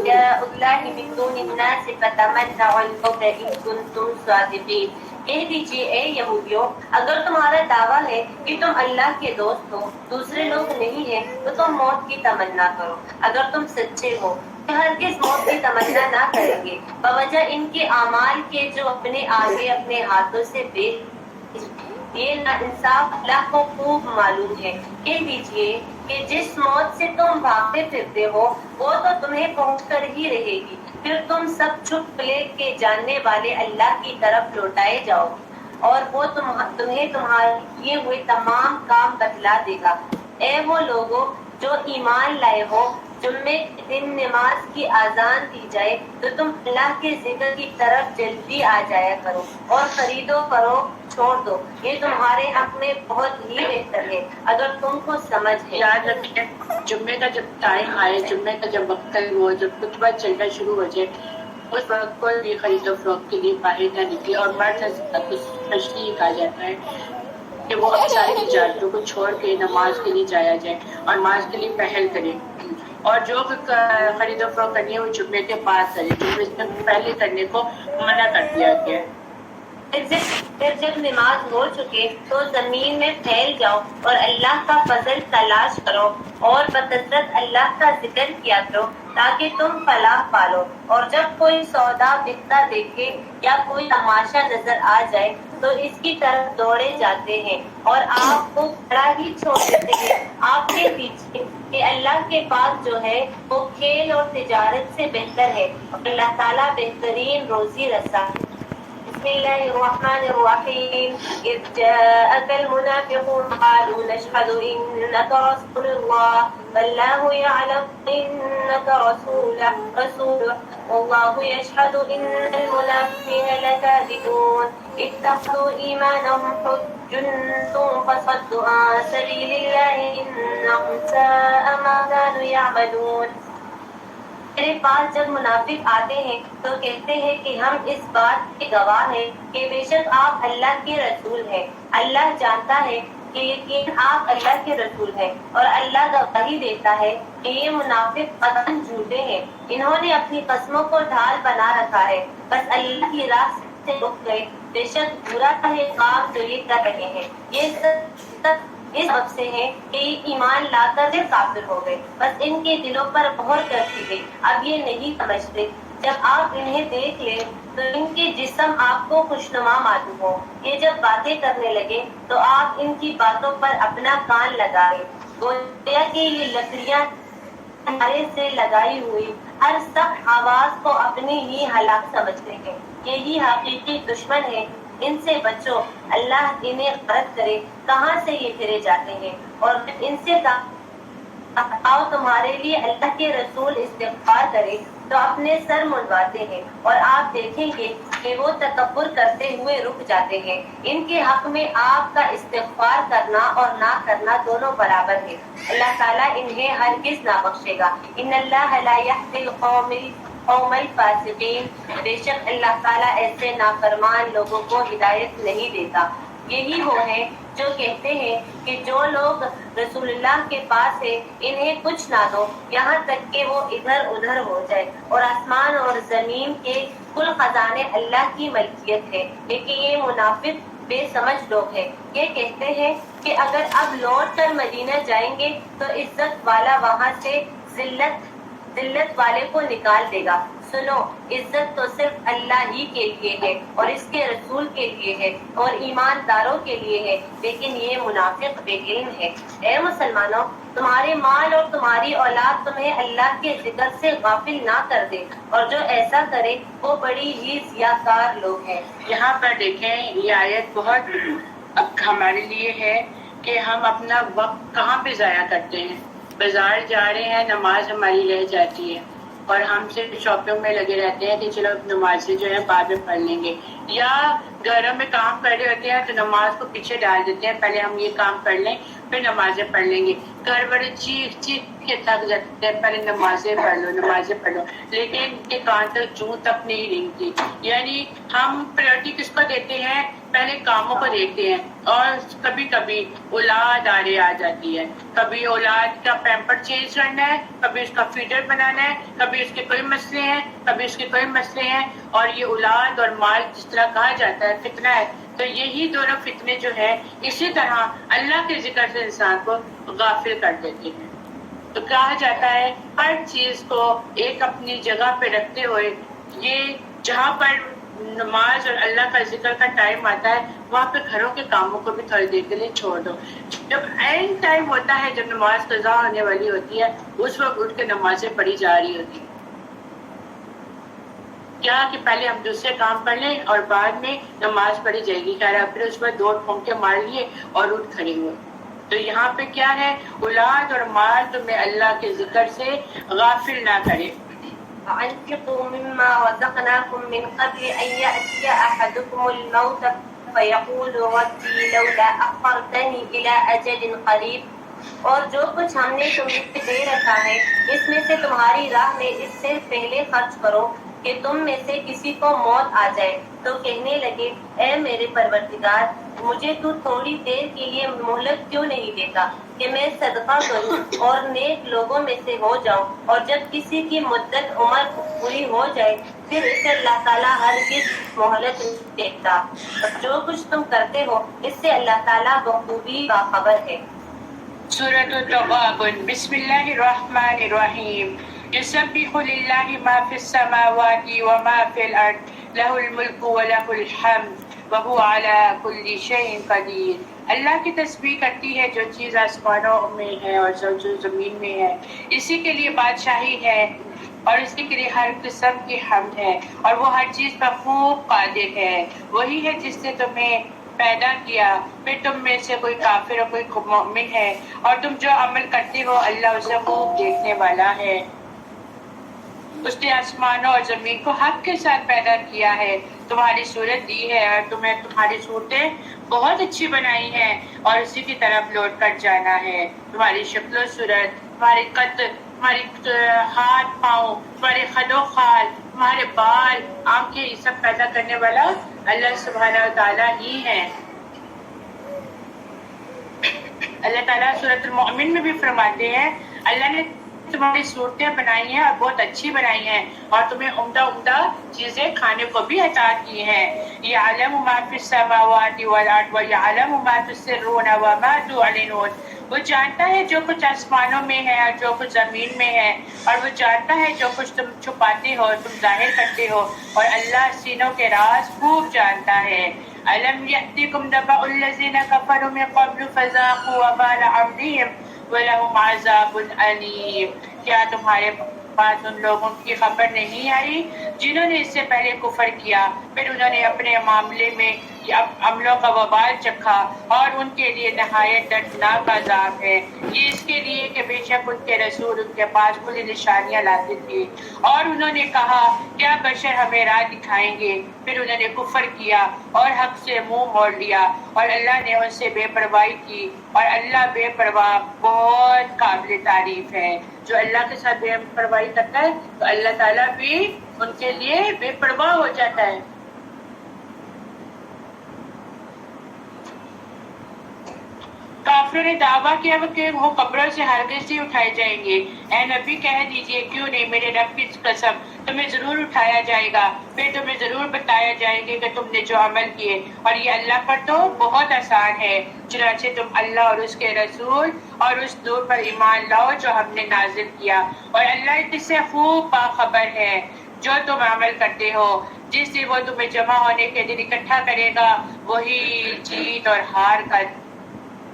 جاءوا اللہ من دون الناس فتمنوا الموت ان کنتم صادقین. کہہ دیجیے اے یہودیوں، اگر تمہارا دعویٰ ہے کہ تم اللہ کے دوست ہو، دوسرے لوگ نہیں ہیں، تو تم موت کی تمنا کرو اگر تم سچے ہو. ہرگز موت کی تمنا نہ کریں گے بوجہ ان کے اعمال کے جو اپنے آگے اپنے ہاتھوں سے بیچ. یہ ناانصاف اللہ کو خوب معلوم ہے. کہہ دیجیے کہ جس موت سے تم بھاگتے پھرتے ہو وہ تو تمہیں پہنچ کر ہی رہے گی، پھر تم سب چھپ لے کے جاننے والے اللہ کی طرف لوٹائے جاؤ اور وہ تمہیں تمہارے کیے ہوئے تمام کام بتلا دے گا. اے وہ لوگوں جو ایمان لائے ہو، جمعے کے دن نماز کی اذان دی جائے تو تم اللہ کے ذکر کی طرف جلدی آ جایا کرو اور خرید و فروخت چھوڑ دو. یہ تمہارے حق میں بہت ہی بہتر ہے اگر تم کو سمجھ ہے. یاد رکھیں جمعے کا جب ٹائم آئے، جمعے کا جب وقت ہو، جب خطبہ چلنا شروع ہو جائے، اس وقت کوئی بھی خرید و فروخت کے لیے باہر نہ نکلے. اور مرد حضرات کو تشریح کہا جاتا ہے کہ وہ ساری تجارتوں کو چھوڑ کے نماز کے لیے جایا جائے اور نماز کے لیے پہل کرے، اور جو خرید و فروخت کرنی ہے وہ جمعے کے بعد کرے. جمعے سے پہلے کرنے کو منع کر دیا گیا ہے. پھر جب نماز ہو چکے تو زمین میں پھیل جاؤ اور اللہ کا فضل تلاش کرو اور بکثرت اللہ کا ذکر کیا کرو تاکہ تم فلاح پالو. اور جب کوئی سودا بکتا دیکھے یا کوئی تماشا نظر آ جائے تو اس کی طرف دوڑے جاتے ہیں اور آپ کو کھڑا ہی چھوڑ دیتے ہیں آپ کے پیچھے کہ اللہ کے پاس جو ہے وہ کھیل اور تجارت سے بہتر ہے اور اللہ تعالیٰ بہترین روزی رساں. بسم الله الرحمن الرحيم إذ جاءك المنافقون قالوا نشهد إنك رسول الله والله يعلم إنك رسوله والله يشهد إن المنافقين لكاذبون اتخذوا إيمانهم حجة فصدوا عن سبيل الله إنهم ساء ما كانوا يعملون. میرے پاس جب منافق آتے ہیں تو کہتے ہیں کہ ہم اس بات کے گواہ ہیں کہ بے شک آپ اللہ کے رسول ہیں. اللہ جانتا ہے کہ یقین آپ اللہ کے رسول ہیں اور اللہ گواہی دیتا ہے کہ یہ منافق قطعاً جھوٹے ہیں. انہوں نے اپنی قسموں کو ڈھال بنا رکھا ہے بس اللہ کی راہ سے رک گئے. بے شک برا ہے کام جو یہ کر رہے ہیں. یہ سب اس سبب سے ہے کہ ایمان لا کر کافر ہو گئے. بس ان کے دلوں پر مہر کر دی گئی. اب یہ نہیں سمجھتے. جب آپ انہیں دیکھ لیں تو ان کے جسم آپ کو خوشنما معلوم ہو. یہ جب باتیں کرنے لگے تو آپ ان کی باتوں پر اپنا کان لگائے. گویا کہ یہ لکڑیاں کنارے سے لگائی ہوئی ہر سخت آواز کو اپنی ہی ہلاک سمجھتے ہیں. یہی حقیقی دشمن ہے. ان سے بچو. اللہ انہیں غرق کرے. کہاں سے یہ پھرے جاتے ہیں اور ان سے آؤ تمہارے لیے اللہ کے رسول استغفار کرے تو اپنے سر منڈواتے ہیں اور آپ دیکھیں گے کہ وہ تکبر کرتے ہوئے رک جاتے ہیں. ان کے حق میں آپ کا استغفار کرنا اور نہ کرنا دونوں برابر ہے. اللہ تعالیٰ انہیں ہرگز نہ بخشے گا. ان اللہ لا یهدی القوم الفاسقین. بے شک اللہ تعالیٰ ایسے نافرمان لوگوں کو ہدایت نہیں دیتا. یہی وہ ہے جو کہتے ہیں کہ جو لوگ رسول اللہ کے پاس ہے انہیں کچھ نہ دو یہاں تک کہ وہ ادھر ادھر ہو جائے اور آسمان اور زمین کے کل خزانے اللہ کی ملکیت ہے. لیکن یہ منافق بے سمجھ لوگ ہیں. یہ کہتے ہیں کہ اگر اب لوٹ کر مدینہ جائیں گے تو عزت والا وہاں سے ذلت والے کو نکال دے گا. سنو عزت تو صرف اللہ ہی کے لیے ہے اور اس کے رسول کے لیے ہے اور ایمانداروں کے لیے ہے. لیکن یہ منافق بے علم ہے. اے مسلمانوں تمہارے مال اور تمہاری اولاد تمہیں اللہ کے ذکر سے غافل نہ کر دے اور جو ایسا کرے وہ بڑی ہی ضیاءکار لوگ ہیں. یہاں پر دیکھیں یہ آیت بہت ہمارے لیے ہے کہ ہم اپنا وقت کہاں پہ ضائع کرتے ہیں. بازار جا رہے ہیں نماز ہماری رہ جاتی ہے اور ہم صرف شاپنگ میں لگے رہتے ہیں کہ چلو نمازیں جو ہے بعد میں پڑھ لیں گے. یا گھروں میں کام کر رہے ہوتے ہیں تو نماز کو پیچھے ڈال دیتے ہیں پہلے ہم یہ کام کر لیں پھر نمازیں پڑھ لیں گے. گھر بڑے چیخ کے تھک جاتے ہیں پہلے نمازیں پڑھ لو لیکن ان کے کان تک جوں تک نہیں رینگتی. یعنی ہم پریورٹی کس کو دیتے ہیں؟ پہلے کاموں کو دیکھتے ہیں. اور کبھی کبھی اولاد آ جاتی ہے. کبھی اولاد کا پیمپر چینج کرنا ہے, کبھی اس کا فیڈر بنانا ہے, کبھی اس کے کوئی مسئلے ہیں اور یہ اولاد اور مال جس طرح کہا جاتا ہے فتنہ ہے. تو یہی دونوں فتنے جو ہیں اسی طرح اللہ کے ذکر سے انسان کو غافل کر دیتے ہیں. تو کہا جاتا ہے ہر چیز کو ایک اپنی جگہ پہ رکھتے ہوئے یہ جہاں پر نماز اور اللہ کا ذکر کا ٹائم آتا ہے وہاں پہ گھروں کے کاموں کو بھی تھوڑی دیر کے لیے چھوڑ دو. جب اینڈ ٹائم ہوتا ہے جب نماز قضا ہونے والی ہوتی ہے اس وقت اٹھ کے نمازیں پڑھی جا رہی ہوتی. کیا کہ پہلے ہم دوسرے کام کر لیں اور بعد میں نماز پڑھی جائے گی. کہہ رہا پھر اس میں 2 پھونکے مار لیے اور اٹھ کھڑے ہوئے. تو یہاں پہ کیا ہے اولاد اور مال تمہیں اللہ کے ذکر سے غافل نہ کرے. وأنفقوا مما رزقناكم من قبل أن يأتي أحدكم الموت فيقول ربي لولا أخرتني إلى أجل قريب. اور جو کچھ ہم نے تمہیں دے رکھا ہے اس میں سے تمہاری راہ میں اس سے پہلے خرچ کرو کہ تم میں سے کسی کو موت آ جائے تو کہنے لگے اے میرے پروردگار مجھے تو تھوڑی دیر کے لیے مہلت کیوں نہیں دیتا کہ میں صدقہ کروں اور نیک لوگوں میں سے ہو جاؤں، اور جب کسی کی مدت عمر پوری ہو جائے پھر اسے اللہ تعالیٰ ہرگز مہلت نہیں دیتا، اور جو کچھ تم کرتے ہو اس سے اللہ تعالیٰ بخوبی باخبر ہے۔ سورۃ التغابن۔ بسم اللہ الرحمن الرحیم۔ یسبح للہ ما فی السماوات وما فی الارض لہ الملک ولہ الحمد وہو علی کل شیء قدیر۔ اللہ کی تسبیح کرتی ہے جو چیز آسمانوں میں ہے اور جو زمین میں ہے، اسی کے لیے بادشاہی ہے اور اسی کے لیے ہر قسم کی حمد ہے، اور وہ ہر چیز پر خوب قادر ہے۔ وہی ہے جس نے تمہیں پیدا کیا، پھر تم میں سے کوئی کافر اور کوئی مومن ہے، اور تم جو عمل کرتے ہو اللہ اسے خوب دیکھنے والا ہے۔ اس نے آسمانوں اور زمین کو حق کے ساتھ پیدا کیا ہے، تمہاری صورت دی ہے اور تمہیں تمہاری صورتیں بہت اچھی بنائی ہیں، اور اسی کی طرف لوٹ کر جانا ہے۔ تمہاری شکل و صورت، تمہاری قد، تمہاری ہاتھ پاؤں، تمہارے خد و خال، تمہارے بال، آنکھیں، یہ سب پیدا کرنے والا اللہ سبحانہ و تعالیٰ ہی ہے۔ اللہ تعالیٰ سورۃ المؤمن میں بھی فرماتے ہیں اللہ نے تمہاری صورتیں بنائی ہیں اور بہت اچھی بنائی ہیں، اور تمہیں عمدہ عمدہ چیزیں کھانے کو بھی عطا کی ہیں۔ یعلم ما فی السماوات والارض ویعلم ما تسرون وما تعلنون۔ وہ جانتا ہے جو کچھ آسمانوں میں ہے اور جو کچھ زمین میں ہے، اور وہ جانتا ہے جو کچھ تم چھپاتے ہو تم ظاہر کرتے ہو، اور اللہ سینوں کے راز خوب جانتا ہے۔ أَلَمْ يَأْتِكُمْ نَبَأُ الَّذِينَ كَفَرُوا مِن قَبْلُ فَذَاقُوا وَبَالَ أَمْرِهِمْ وَلَهُمْ عَذَابٌ أَلِيمٌ۔ کیا تمہارے پاس ان لوگوں کی خبر نہیں آئی جنہوں نے اس سے پہلے کفر کیا، پھر انہوں نے اپنے معاملے میں عملوں کا وبال چکھا، اور ان کے لیے نہایت دردناک عذاب ہے۔ یہ اس کے لیے کہ بے شک ان کے رسول ان کے پاس کھلی نشانیاں لاتے تھے، اور انہوں نے کہا کیا بشر ہمیں راہ دکھائیں گے، پھر انہوں نے کفر کیا اور حق سے منہ موڑ لیا، اور اللہ نے ان سے بے پرواہی کی، اور اللہ بے پرواہ بہت قابل تعریف ہے۔ جو اللہ کے ساتھ بے پرواہی کرتا ہے تو اللہ تعالیٰ بھی ان کے لیے بے پرواہ ہو جاتا ہے۔ کافروں نے دعویٰ کیا کہ وہ قبروں سے ہرگز نہیں اٹھائے جائیں گے۔ اے نبی کہہ دیجئے کیوں نہیں، میرے رب کی قسم تمہیں ضرور اٹھایا جائے گا، پھر تمہیں ضرور بتایا جائے گا کہ تم نے جو عمل کیے، اور یہ اللہ پر تو بہت آسان ہے۔ چنانچہ تم اللہ اور اس کے رسول اور اس نور پر ایمان لاؤ جو ہم نے نازل کیا، اور اللہ اس سے خوب باخبر ہے جو تم عمل کرتے ہو۔ جس دن وہ تمہیں جمع ہونے کے دن اکٹھا کرے گا وہی جیت اور ہار کا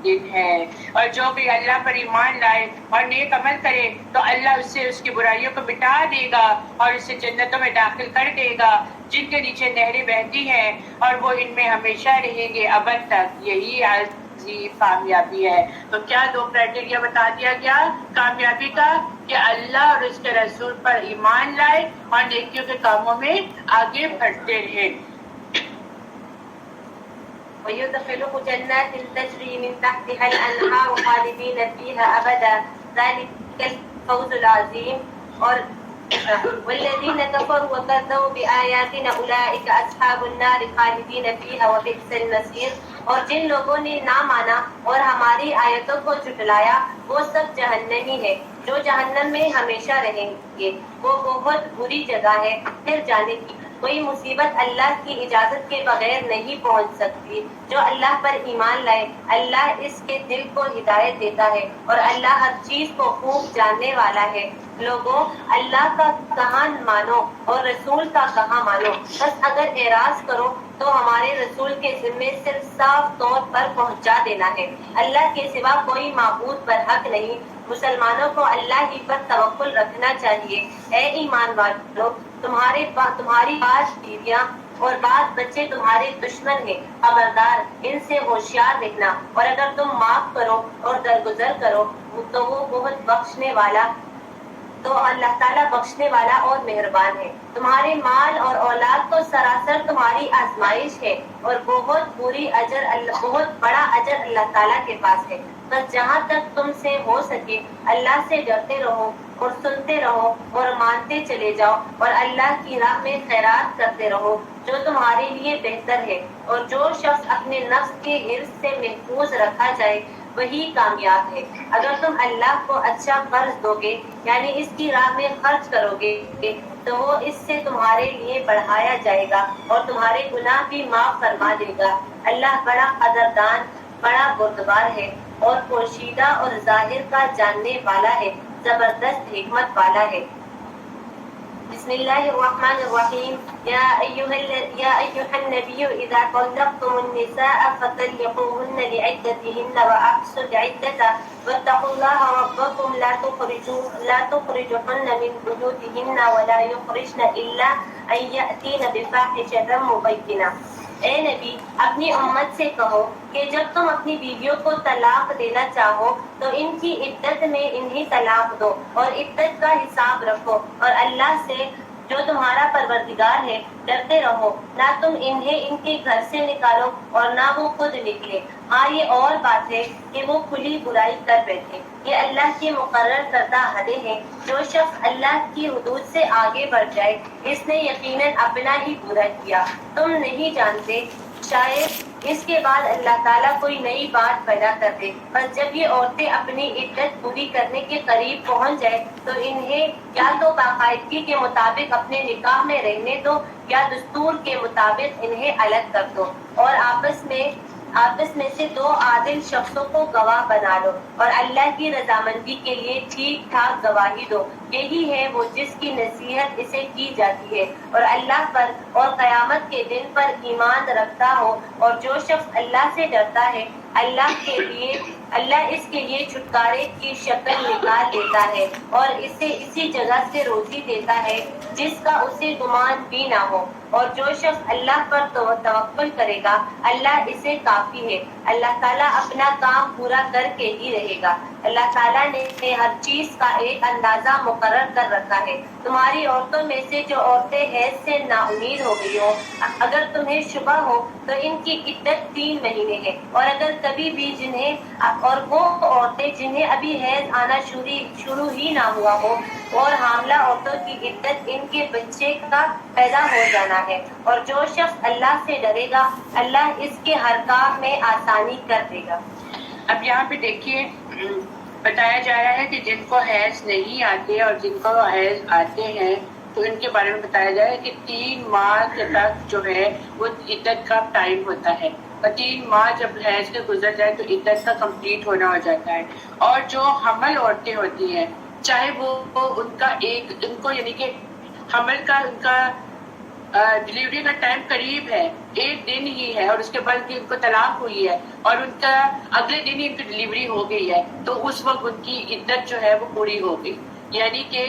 دن ہے، اور جو بھی اللہ پر ایمان لائے اور نیک عمل کرے تو اللہ اس سے اس کی برائیوں کو مٹا دے گا اور اسے جنتوں میں داخل کر دے گا جن کے نیچے نہریں بہتی ہیں، اور وہ ان میں ہمیشہ رہیں گے ابد تک۔ یہی عظیم کامیابی ہے۔ تو کیا دو کرائٹیریا بتا دیا گیا کامیابی کا، کہ اللہ اور اس کے رسول پر ایمان لائے اور نیکیوں کے کاموں میں آگے بڑھتے رہے۔ ويدخلهم جنات تجري من تحتها الأنهار خالدين فيها أبدا ذلك الفوز العظيم۔ اور والذين كفروا وكذبوا بآياتنا أولئك أصحاب النار خالدين فيها وبئس المصير۔ اور جن لوگوں نے نہ مانا اور ہماری آیتوں کو جھٹلایا وہ سب جہنمی ہے جو جہنم میں ہمیشہ رہیں گے، وہ بہت بری جگہ ہے پھر جانے کی۔ کوئی مصیبت اللہ کی اجازت کے بغیر نہیں پہنچ سکتی۔ جو اللہ پر ایمان لائے اللہ اس کے دل کو ہدایت دیتا ہے، اور اللہ ہر چیز کو خوب جاننے والا ہے۔ لوگوں اللہ کا کہاں مانو اور رسول کا کہاں مانو، بس اگر اعراض کرو تو ہمارے رسول کے ذمے صرف صاف طور پر پہنچا دینا ہے۔ اللہ کے سوا کوئی معبود پر حق نہیں۔ مسلمانوں کو اللہ ہی پر توکل رکھنا چاہیے۔ اے ایمان والو، تمہاری بعض بیویاں اور بعض بچے تمہارے دشمن ہیں، خبردار ان سے ہوشیار رہنا، اور اگر تم معاف کرو اور درگزر کرو تو وہ بہت بخشنے والا، تو اللہ تعالیٰ بخشنے والا اور مہربان ہے۔ تمہارے مال اور اولاد تو سراسر تمہاری آزمائش ہے، اور بہت بڑا اجر اللہ تعالیٰ کے پاس ہے۔ بس جہاں تک تم سے ہو سکے اللہ سے ڈرتے رہو اور سنتے رہو اور مانتے چلے جاؤ، اور اللہ کی راہ میں خیرات کرتے رہو جو تمہارے لیے بہتر ہے۔ اور جو شخص اپنے نفس کے حرص سے محفوظ رکھا جائے وہی کامیاب ہے۔ اگر تم اللہ کو اچھا قرض دو گے یعنی اس کی راہ میں خرچ کرو گے تو وہ اس سے تمہارے لیے بڑھایا جائے گا اور تمہارے گناہ بھی معاف فرما دے گا۔ اللہ بڑا قدردان، بڑا بردبار ہے اور پوشیدہ اور ظاہر کا جاننے والا ہے، زبردست حکمت والا ہے۔ بسم الله الرحمن الرحيم يا أيها النبي إذا طلقتم النساء فطلقوهن لعدتهن وأحصوا العدة واتقوا الله ربكم لا تخرجوهن من بيوتهن ولا يخرجن إلا أن يأتين بفاحشة مبينة۔ اے نبی اپنی امت سے کہو کہ جب تم اپنی بیویوں کو طلاق دینا چاہو تو ان کی عدت میں انہیں طلاق دو اور عدت کا حساب رکھو اور اللہ سے جو تمہارا پروردگار ہے ڈرتے رہو، نہ تم انہیں ان کے گھر سے نکالو اور نہ وہ خود نکلے۔ ہاں یہ اور بات ہے کہ وہ کھلی برائی کر بیٹھے، یہ اللہ کی مقرر کردہ حدیں ہیں۔ جو شخص اللہ کی حدود سے آگے بڑھ جائے اس نے یقیناً اپنا ہی برا کیا۔ تم نہیں جانتے شاید اس کے بعد اللہ تعالیٰ کوئی نئی بات پیدا کر دے، بس جب یہ عورتیں اپنی عدت پوری کرنے کے قریب پہنچ جائے تو انہیں یا تو باقاعدگی کے مطابق اپنے نکاح میں رہنے دو یا دستور کے مطابق انہیں الگ کر دو، اور آپس میں سے دو عادل شخصوں کو گواہ بنا لو اور اللہ کی رضامندی کے لیے ٹھیک ٹھاک گواہی دو۔ یہی ہے وہ جس کی نصیحت اسے کی جاتی ہے اور اللہ پر اور قیامت کے دن پر ایمان رکھتا ہو، اور جو شخص اللہ سے ڈرتا ہے اللہ اس کے لیے چھٹکارے کی شکل نکال دیتا ہے اور اسے اسی جگہ سے روزی دیتا ہے جس کا اسے گمان بھی نہ ہو، اور جو شخص اللہ پر توکل کرے گا اللہ اسے کافی ہے۔ اللہ تعالیٰ اپنا کام پورا کر کے ہی رہے گا۔ اللہ تعالیٰ نے ہر چیز کا ایک اندازہ مقرر کر رکھا ہے۔ تمہاری عورتوں میں سے جو عورتیں حیض سے نا امید ہو گئی ہو، اگر تمہیں شبہ ہو تو ان کی عدت 3 مہینے ہے، اور اگر کبھی بھی اور وہ عورتیں جنہیں ابھی حیض آنا شروع ہی نہ ہوا ہو، اور حاملہ عورتوں کی عدت ان کے بچے کا پیدا ہو جانا ہے، اور جو شخص اللہ سے ڈرے گا اللہ اس کے ہر کام میں آسانی کر دے گا۔ اب یہاں پہ دیکھیے بتایا جا رہا ہے کہ جن کو حیض نہیں آتے اور جن کو حیض آتے ہیں تو ان کے بارے میں بتایا جا رہا ہے کہ 3 ماہ تک جو ہے وہ عدت کا ٹائم ہوتا ہے، اور 3 ماہ جب حیض کے گزر جائے تو عدت کا کمپلیٹ ہونا ہو جاتا ہے۔ اور جو حمل عورتیں ہوتی ہیں چاہے وہ ان کو یعنی کہ حمل کا ان کا ڈلیوری کا ٹائم قریب ہے، 1 دن ہی ہے، اور اس کے بعد ان کو طلاق ہوئی ہے اور ان کا اگلے دن ہی ان کی ڈلیوری ہو گئی ہے، تو اس وقت ان کی عدت جو ہے وہ پوری ہو گئی۔ یعنی کہ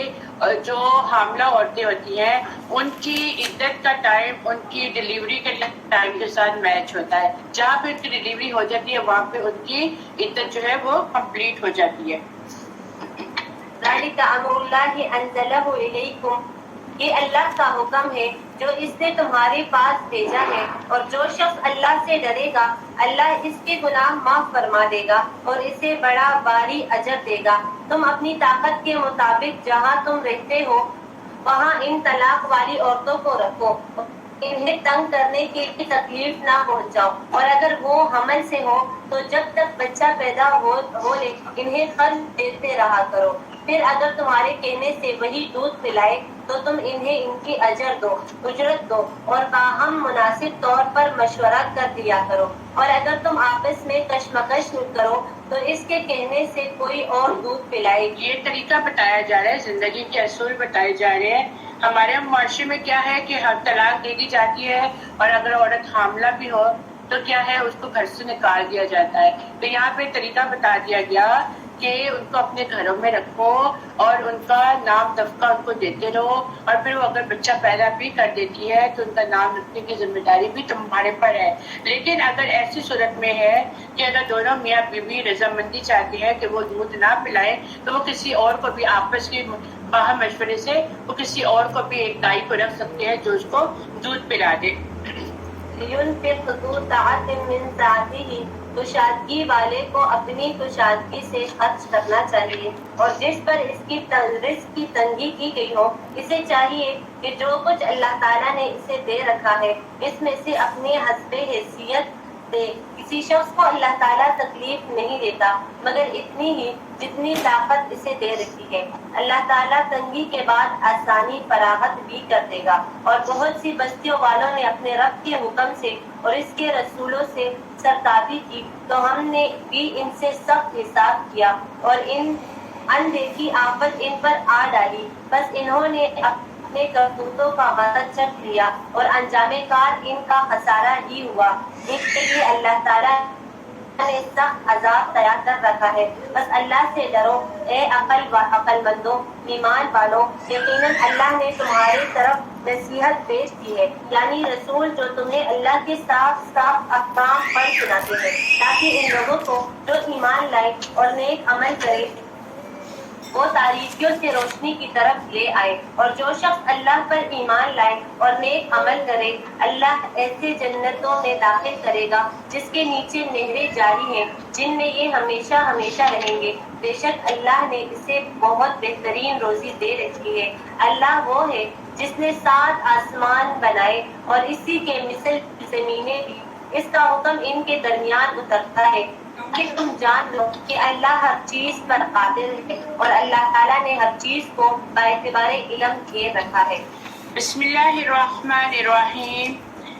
جو حاملہ عورتیں ہوتی ہیں ان کی عدت کا ٹائم ان کی ڈلیوری کے ٹائم کے ساتھ میچ ہوتا ہے، جہاں پہ ان کی ڈلیوری ہو جاتی ہے وہاں پہ ان کی عدت جو ہے وہ کمپلیٹ ہو جاتی ہے۔ ذالک امر اللہ انزلہ الیکم، یہ اللہ کا حکم ہے جو اس نے تمہارے پاس بھیجا ہے، اور جو شخص اللہ سے ڈرے گا اللہ اس کے گناہ معاف فرما دے گا اور اسے بڑا باری اجر دے گا۔ تم اپنی طاقت کے مطابق جہاں تم رہتے ہو وہاں ان طلاق والی عورتوں کو رکھو، انہیں تنگ کرنے کی تکلیف نہ پہنچاؤ، اور اگر وہ حمل سے ہو تو جب تک بچہ پیدا ہو لے انہیں خرچ دیتے رہا کرو، پھر اگر تمہارے کہنے سے وہی دودھ پلائے تو تم انہیں ان کی اجرت دو اور باہم مناسب طور پر مشورہ کر دیا کرو، اور اگر تم آپس میں کشمکش کرو تو اس کے کہنے سے کوئی اور دودھ پلائے گی۔ یہ طریقہ بتایا جا رہا ہے، زندگی کے اصول بتائے جا رہے ہیں۔ ہمارے معاشرے میں کیا ہے کہ ہر طلاق دے دی جاتی ہے، اور اگر عورت حاملہ بھی ہو تو کیا ہے اس کو گھر سے نکال دیا جاتا ہے۔ تو یہاں پہ طریقہ بتا دیا گیا کہ ان کو اپنے گھروں میں رکھو اور ان کا نام دفقہ ان کو دیتے رہو، اور پھر وہ اگر بچہ پیدا بھی کر دیتی ہے تو ان کا نام رکھنے کی ذمہ داری بھی تمہارے پر ہے۔ لیکن اگر ایسی صورت میں ہے کہ اگر دونوں میاں بیوی رضامندی چاہتے ہیں کہ وہ دودھ نہ پلائیں تو وہ کسی اور کو بھی آپس کی باہم مشورے سے وہ کسی اور کو بھی ایک دائی کو رکھ سکتے ہیں جو اس کو دودھ پلا دے۔ لِيُنْفِقْ ذُو سَعَةٍ مِّن سَعَتِهِ، کشادگی والے کو اپنی کشادگی سے خرچ کرنا چاہیے، اور جس پر اس کی رزق کی تنگی کی گئی ہو اسے چاہیے کہ جو کچھ اللہ تعالیٰ نے اسے دے رکھا ہے اس میں سے اپنی حسب حیثیت دے. کسی شخص کو اللہ تعالیٰ تکلیف نہیں دیتا مگر اتنی ہی جتنی طاقت اسے دے رکھی ہے. اللہ تعالیٰ تنگی کے بعد آسانی فراغت بھی کر دے گا. اور بہت سی بستیوں والوں نے اپنے رب کے حکم سے اور اس کے رسولوں سے سرتابی کی تو ہم نے بھی ان سے سخت حساب کیا اور اندیکھی آفت ان پر آ ڈالی. بس انہوں نے اپنے کرتوتوں کا مزہ چکھ لیا اور انجام کار ان کا خسارہ ہی ہوا. ان کے لیے اللہ تعالیٰ نے سخت عذاب تیار کر رکھا ہے. بس اللہ سے ڈرو اے عقل مندوں ایمان والوں. یقیناً اللہ نے تمہاری طرف نصیحت بھیج دی ہے یعنی رسول جو تمہیں اللہ کے صاف صاف احکام پر سناتے ہیں تاکہ ان لوگوں کو جو ایمان لائے اور نیک عمل کرے وہ تاریکیوں سے روشنی کی طرف لے آئے. اور جو شخص اللہ پر ایمان لائے اور نیک عمل کرے اللہ ایسے جنتوں میں داخل کرے گا جس کے نیچے نہریں جاری ہیں جن میں یہ ہمیشہ ہمیشہ رہیں گے. بے شک اللہ نے اسے بہت بہترین روزی دے رکھی ہے. اللہ وہ ہے جس نے 7 آسمان بنائے اور اسی کے مثل زمینیں بھی. اس کا حکم ان کے درمیان اترتا ہے کہ تم جان لو کہ اللہ ہر چیز پر قادر ہے اور اللہ تعالیٰ نے ہر چیز کو باعتبار علم گھیر رکھا ہے. بسم اللہ الرحمن الرحیم.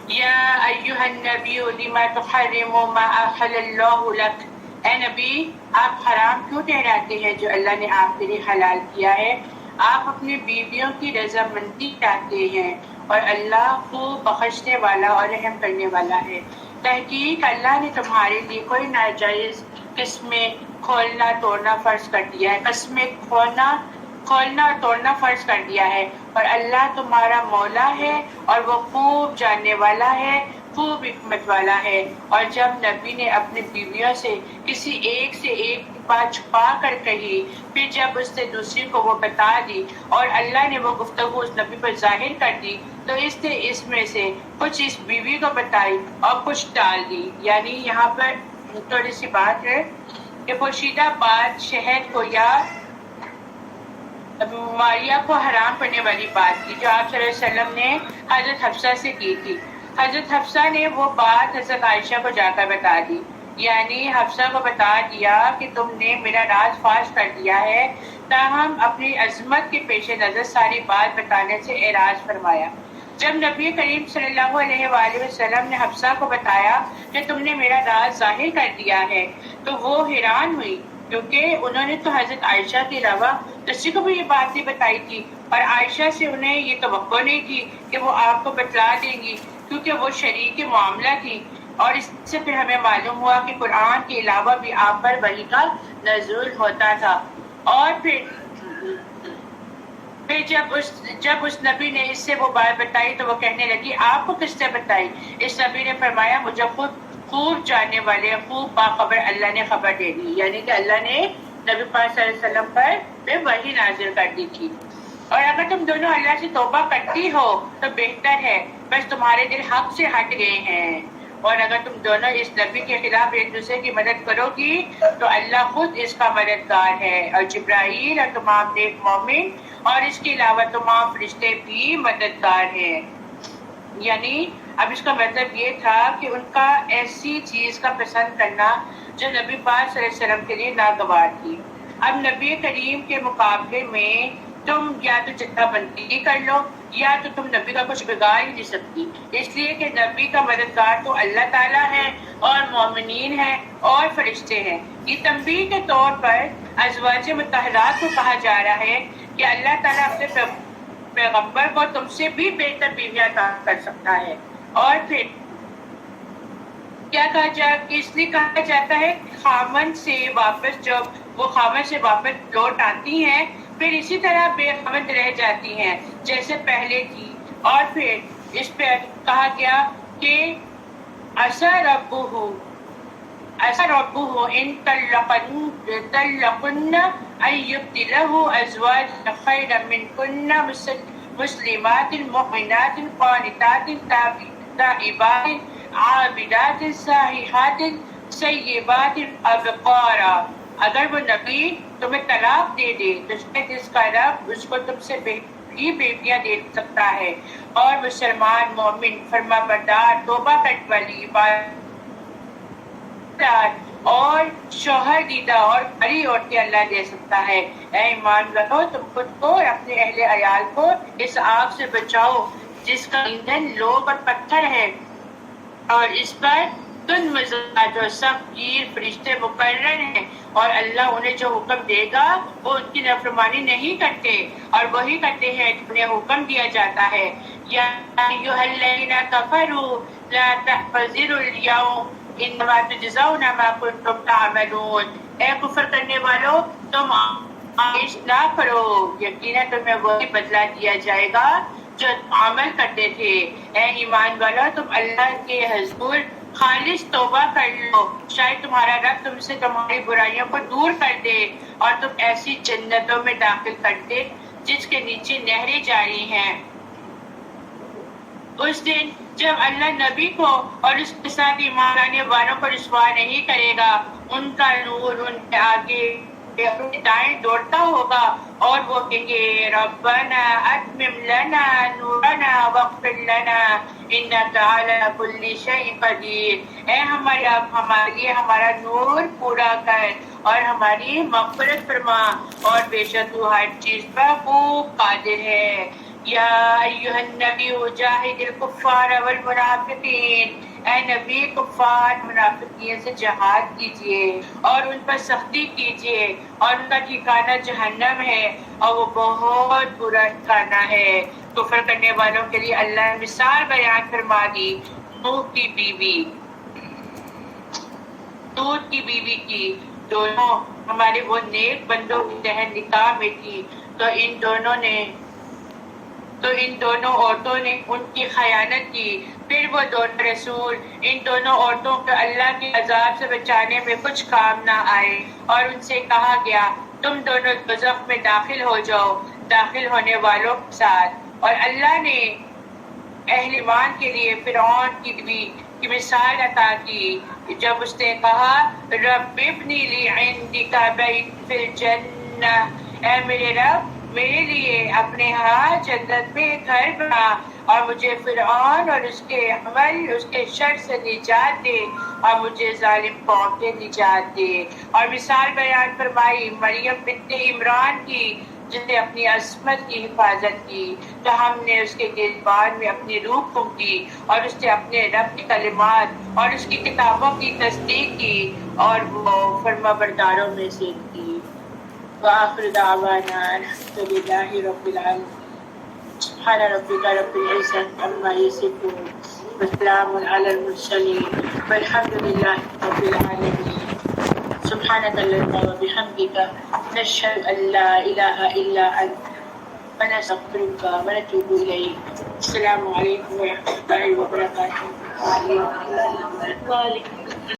یا ایہا النبی لما تحرم ما احل اللہ لک. اے نبی آپ حرام کیوں ٹھہراتے ہیں جو اللہ نے آپ کے لیے حلال کیا ہے. آپ اپنی بیویوں کی رضامندی چاہتے ہیں اور اللہ خوب بخشنے والا اور رحم کرنے والا ہے. تحقیق اللہ نے تمہارے لیے کوئی ناجائز قسمیں کھولنا توڑنا فرض کر دیا ہے. قسمیں کھولنا اور توڑنا فرض کر دیا ہے اور اللہ تمہارا مولا ہے اور وہ خوب جاننے والا ہے خوب حکمت والا ہے. اور جب نبی نے اپنی بیویوں سے کسی ایک سے ایک بات چھپا کر کہی پھر جب اس نے دوسری کو وہ بتا دی اور اللہ نے وہ گفتگو اس نبی پر ظاہر کر دی تو اس نے اس میں سے کچھ اس بیوی کو بتائی اور کچھ ٹال دی. یعنی یہاں پر تھوڑی سی بات ہے کہ پوشیدہ بات شہد کو یا ماریا کو حرام کرنے والی بات کی جو آپ صلی اللہ علیہ وسلم نے حضرت حفصہ سے کی تھی. حضرت حفصہ نے وہ بات حضرت عائشہ کو جا کر بتا دی. یعنی حفصہ کو بتا دیا کہ تم نے میرا راز فاش کر دیا ہے. تاہم اپنی عظمت کے پیش نظر ساری بات بتانے سے اعراض فرمایا. جب نبی کریم صلی اللہ علیہ وآلہ وسلم نے حفصہ کو بتایا کہ تم نے میرا راز ظاہر کر دیا ہے تو وہ حیران ہوئی کیونکہ انہوں نے تو حضرت عائشہ کے علاوہ کسی کو بھی یہ بات نہیں بتائی تھی اور عائشہ سے انہیں یہ توقع نہیں تھی کہ وہ آپ کو بتلا دیں گی کیونکہ وہ شریک معاملہ تھی. اور اس سے پھر ہمیں معلوم ہوا کہ قرآن کے علاوہ بھی آپ پر وحی کا نزول ہوتا تھا. اور پھر جب اس نبی نے اس سے وہ بات بتائی تو وہ کہنے لگی آپ کو کس نے بتائی. اس نبی نے فرمایا مجھے خوب جاننے والے خوب باخبر اللہ نے خبر دے دی. یعنی کہ اللہ نے نبی پاک صلی اللہ علیہ وسلم پر وحی نازل کر دی تھی. اور اگر تم دونوں اللہ سے توبہ کرتی ہو تو بہتر ہے بس تمہارے دل حق سے ہٹ گئے ہیں. اور اگر تم دونوں اس نبی کے خلاف ایک دوسرے کی مدد کرو گی تو اللہ خود اس کا مددگار ہے اور جبرائیل اور تمام نیک مومن اور اس کے علاوہ تمام فرشتے بھی مددگار ہیں. یعنی اب اس کا مطلب یہ تھا کہ ان کا ایسی چیز کا پسند کرنا جو نبی پاک صلی اللہ علیہ وسلم کے لیے ناگوار تھی. اب نبی کریم کے مقابلے میں تم یا تو جتنا بندی کر لو یا تو تم نبی کا کچھ بگاڑ ہی نہیں سکتی. اس لیے کہ نبی کا مددگار تو اللہ تعالیٰ ہے اور مومنین ہیں اور فرشتے ہیں. یہ تنبیہ کے طور پر ازواج مطہرات کو کہا جا رہا ہے کہ اللہ تعالیٰ اپنے پیغمبر کو تم سے بھی بہتر بیویاں عطا کر سکتا ہے. اور پھر کیا اس لیے کہا جاتا ہے خامن سے واپس جب وہ خامن سے واپس لوٹ آتی ہیں پھر اسی طرح بے خامد رہ جاتی ہیں جیسے پہلے تھی. اور پھر اس پہ کہا گیا کہ عسى ربه ان طلقن ان يبدله ازواجا خيرا منكن مسلمات مؤمنات قانتات تائبات عابدات سائحات سیبات ابکارا. اگر وہ نبی تمہیں طلاق دے دے تو جس کا رب اس کو تم سے بھی بیٹیاں دے سکتا ہے اور مسلمان مومن فرما بردار توبہ کرنے والی اور شوہر دیدہ اور بڑی عورتیں اللہ دے سکتا ہے۔ اے ایمان والو، تم خود کو اور اپنے اہل عیال کو اس آگ سے بچاؤ جس کا ایندھن لوگ اور پتھر ہے، اور اس پر تند مزاج اور سخت گیر فرشتے مقرر ہیں، اور اللہ انہیں جو حکم دے گا وہ ان کی نافرمانی نہیں کرتے، اور وہی کرتے ہیں جنہیں حکم دیا جاتا ہے۔ یا ایھا الذین کفروا لا تعتذروا اليوم انما تجزون ما کنتم تعملون۔ اے کفر کرنے والو، تم آئش نہ کرو، یقینا تمہیں وہی بدلہ دیا جائے گا جو عمل کرتے تھے۔ اے ایمان والو، تم اللہ کے حضور خالص توبہ کر لو، شاید تمہارا رب تم سے تمہاری برائیوں کو دور کر دے اور تم ایسی جنتوں میں داخل کر دے جس کے نیچے نہریں جاری ہیں۔ اس دن جب اللہ نبی کو اور اس کے ساتھ ایمان لانے والوں کو رسوا نہیں کرے گا، ان کا نور ان کے آگے اپنے دائیں دوڑتا ہوگا اور وہ کہیں گے ربنا اتمم لنا نورنا واغفر لنا انک علی کل شیء قدیر۔ اے ہمارے اب ہمارے لیے ہمارا نور پورا کر اور ہماری مغفرت فرما، اور بے شک تو ہر چیز پر خوب قادر ہے۔ یا ایھا النبی جاہد الکفار والمنافقین، اے نبی کفار منافقین سے جہاد کیجیے اور ان پر سختی کیجیے، اور ان کا ٹھکانہ جہنم ہے اور وہ بہت برا ٹھکانہ ہے۔ کفر کرنے والوں کے لیے اللہ نے مثال بیان فرما دی نوح کی بیوی، لوط کی بیوی کی، دونوں ہمارے وہ نیک بندوں کی بہن نکاح میں تھی، تو ان دونوں عورتوں نے ان کی خیانت کی۔ پھر وہ دونوں رسول ان دونوں عورتوں کو اللہ کے عذاب سے بچانے میں کچھ کام نہ آئے، اور ان سے کہا گیا تم دونوں دوزخ میں داخل ہو جاؤ داخل ہونے والوں کے ساتھ۔ اور اللہ نے اہل ایمان کے لیے فرعون کی بیوی کی مثال عطا کی جب اس نے کہا رب ابنی لی عندک بیت فی الجنہ، اے میرے رب میرے لیے اپنے ہاں جنت میں گھر بنا، اور مجھے فرعون اور اس کے عمل اس کے شر سے نجات دے، اور مجھے ظالم قوم سے نجات دے۔ اور مثال بیان فرمائی مریم بنت عمران کی، جس نے اپنی عصمت کی حفاظت کی، تو ہم نے اس کے گریبان میں اپنی روح پھونکی، اور اس نے اپنے رب کی کلمات اور اس کی کتابوں کی تصدیق کی، اور وہ فرما برداروں میں سے تھی۔ وآخر دعوانا الحمد للہ رب العالمین۔ سبحان ربک رب العزة عما یصفون وسلام علی المرسلین والحمد للہ رب العالمین۔ سبحانک اللہم وبحمدک نشہد ان لا الہ الا انت ونستغفرک ونتوب الیک۔ السلام علیکم ورحمۃ اللہ وبرکاتہ۔ وعلیکم السلام۔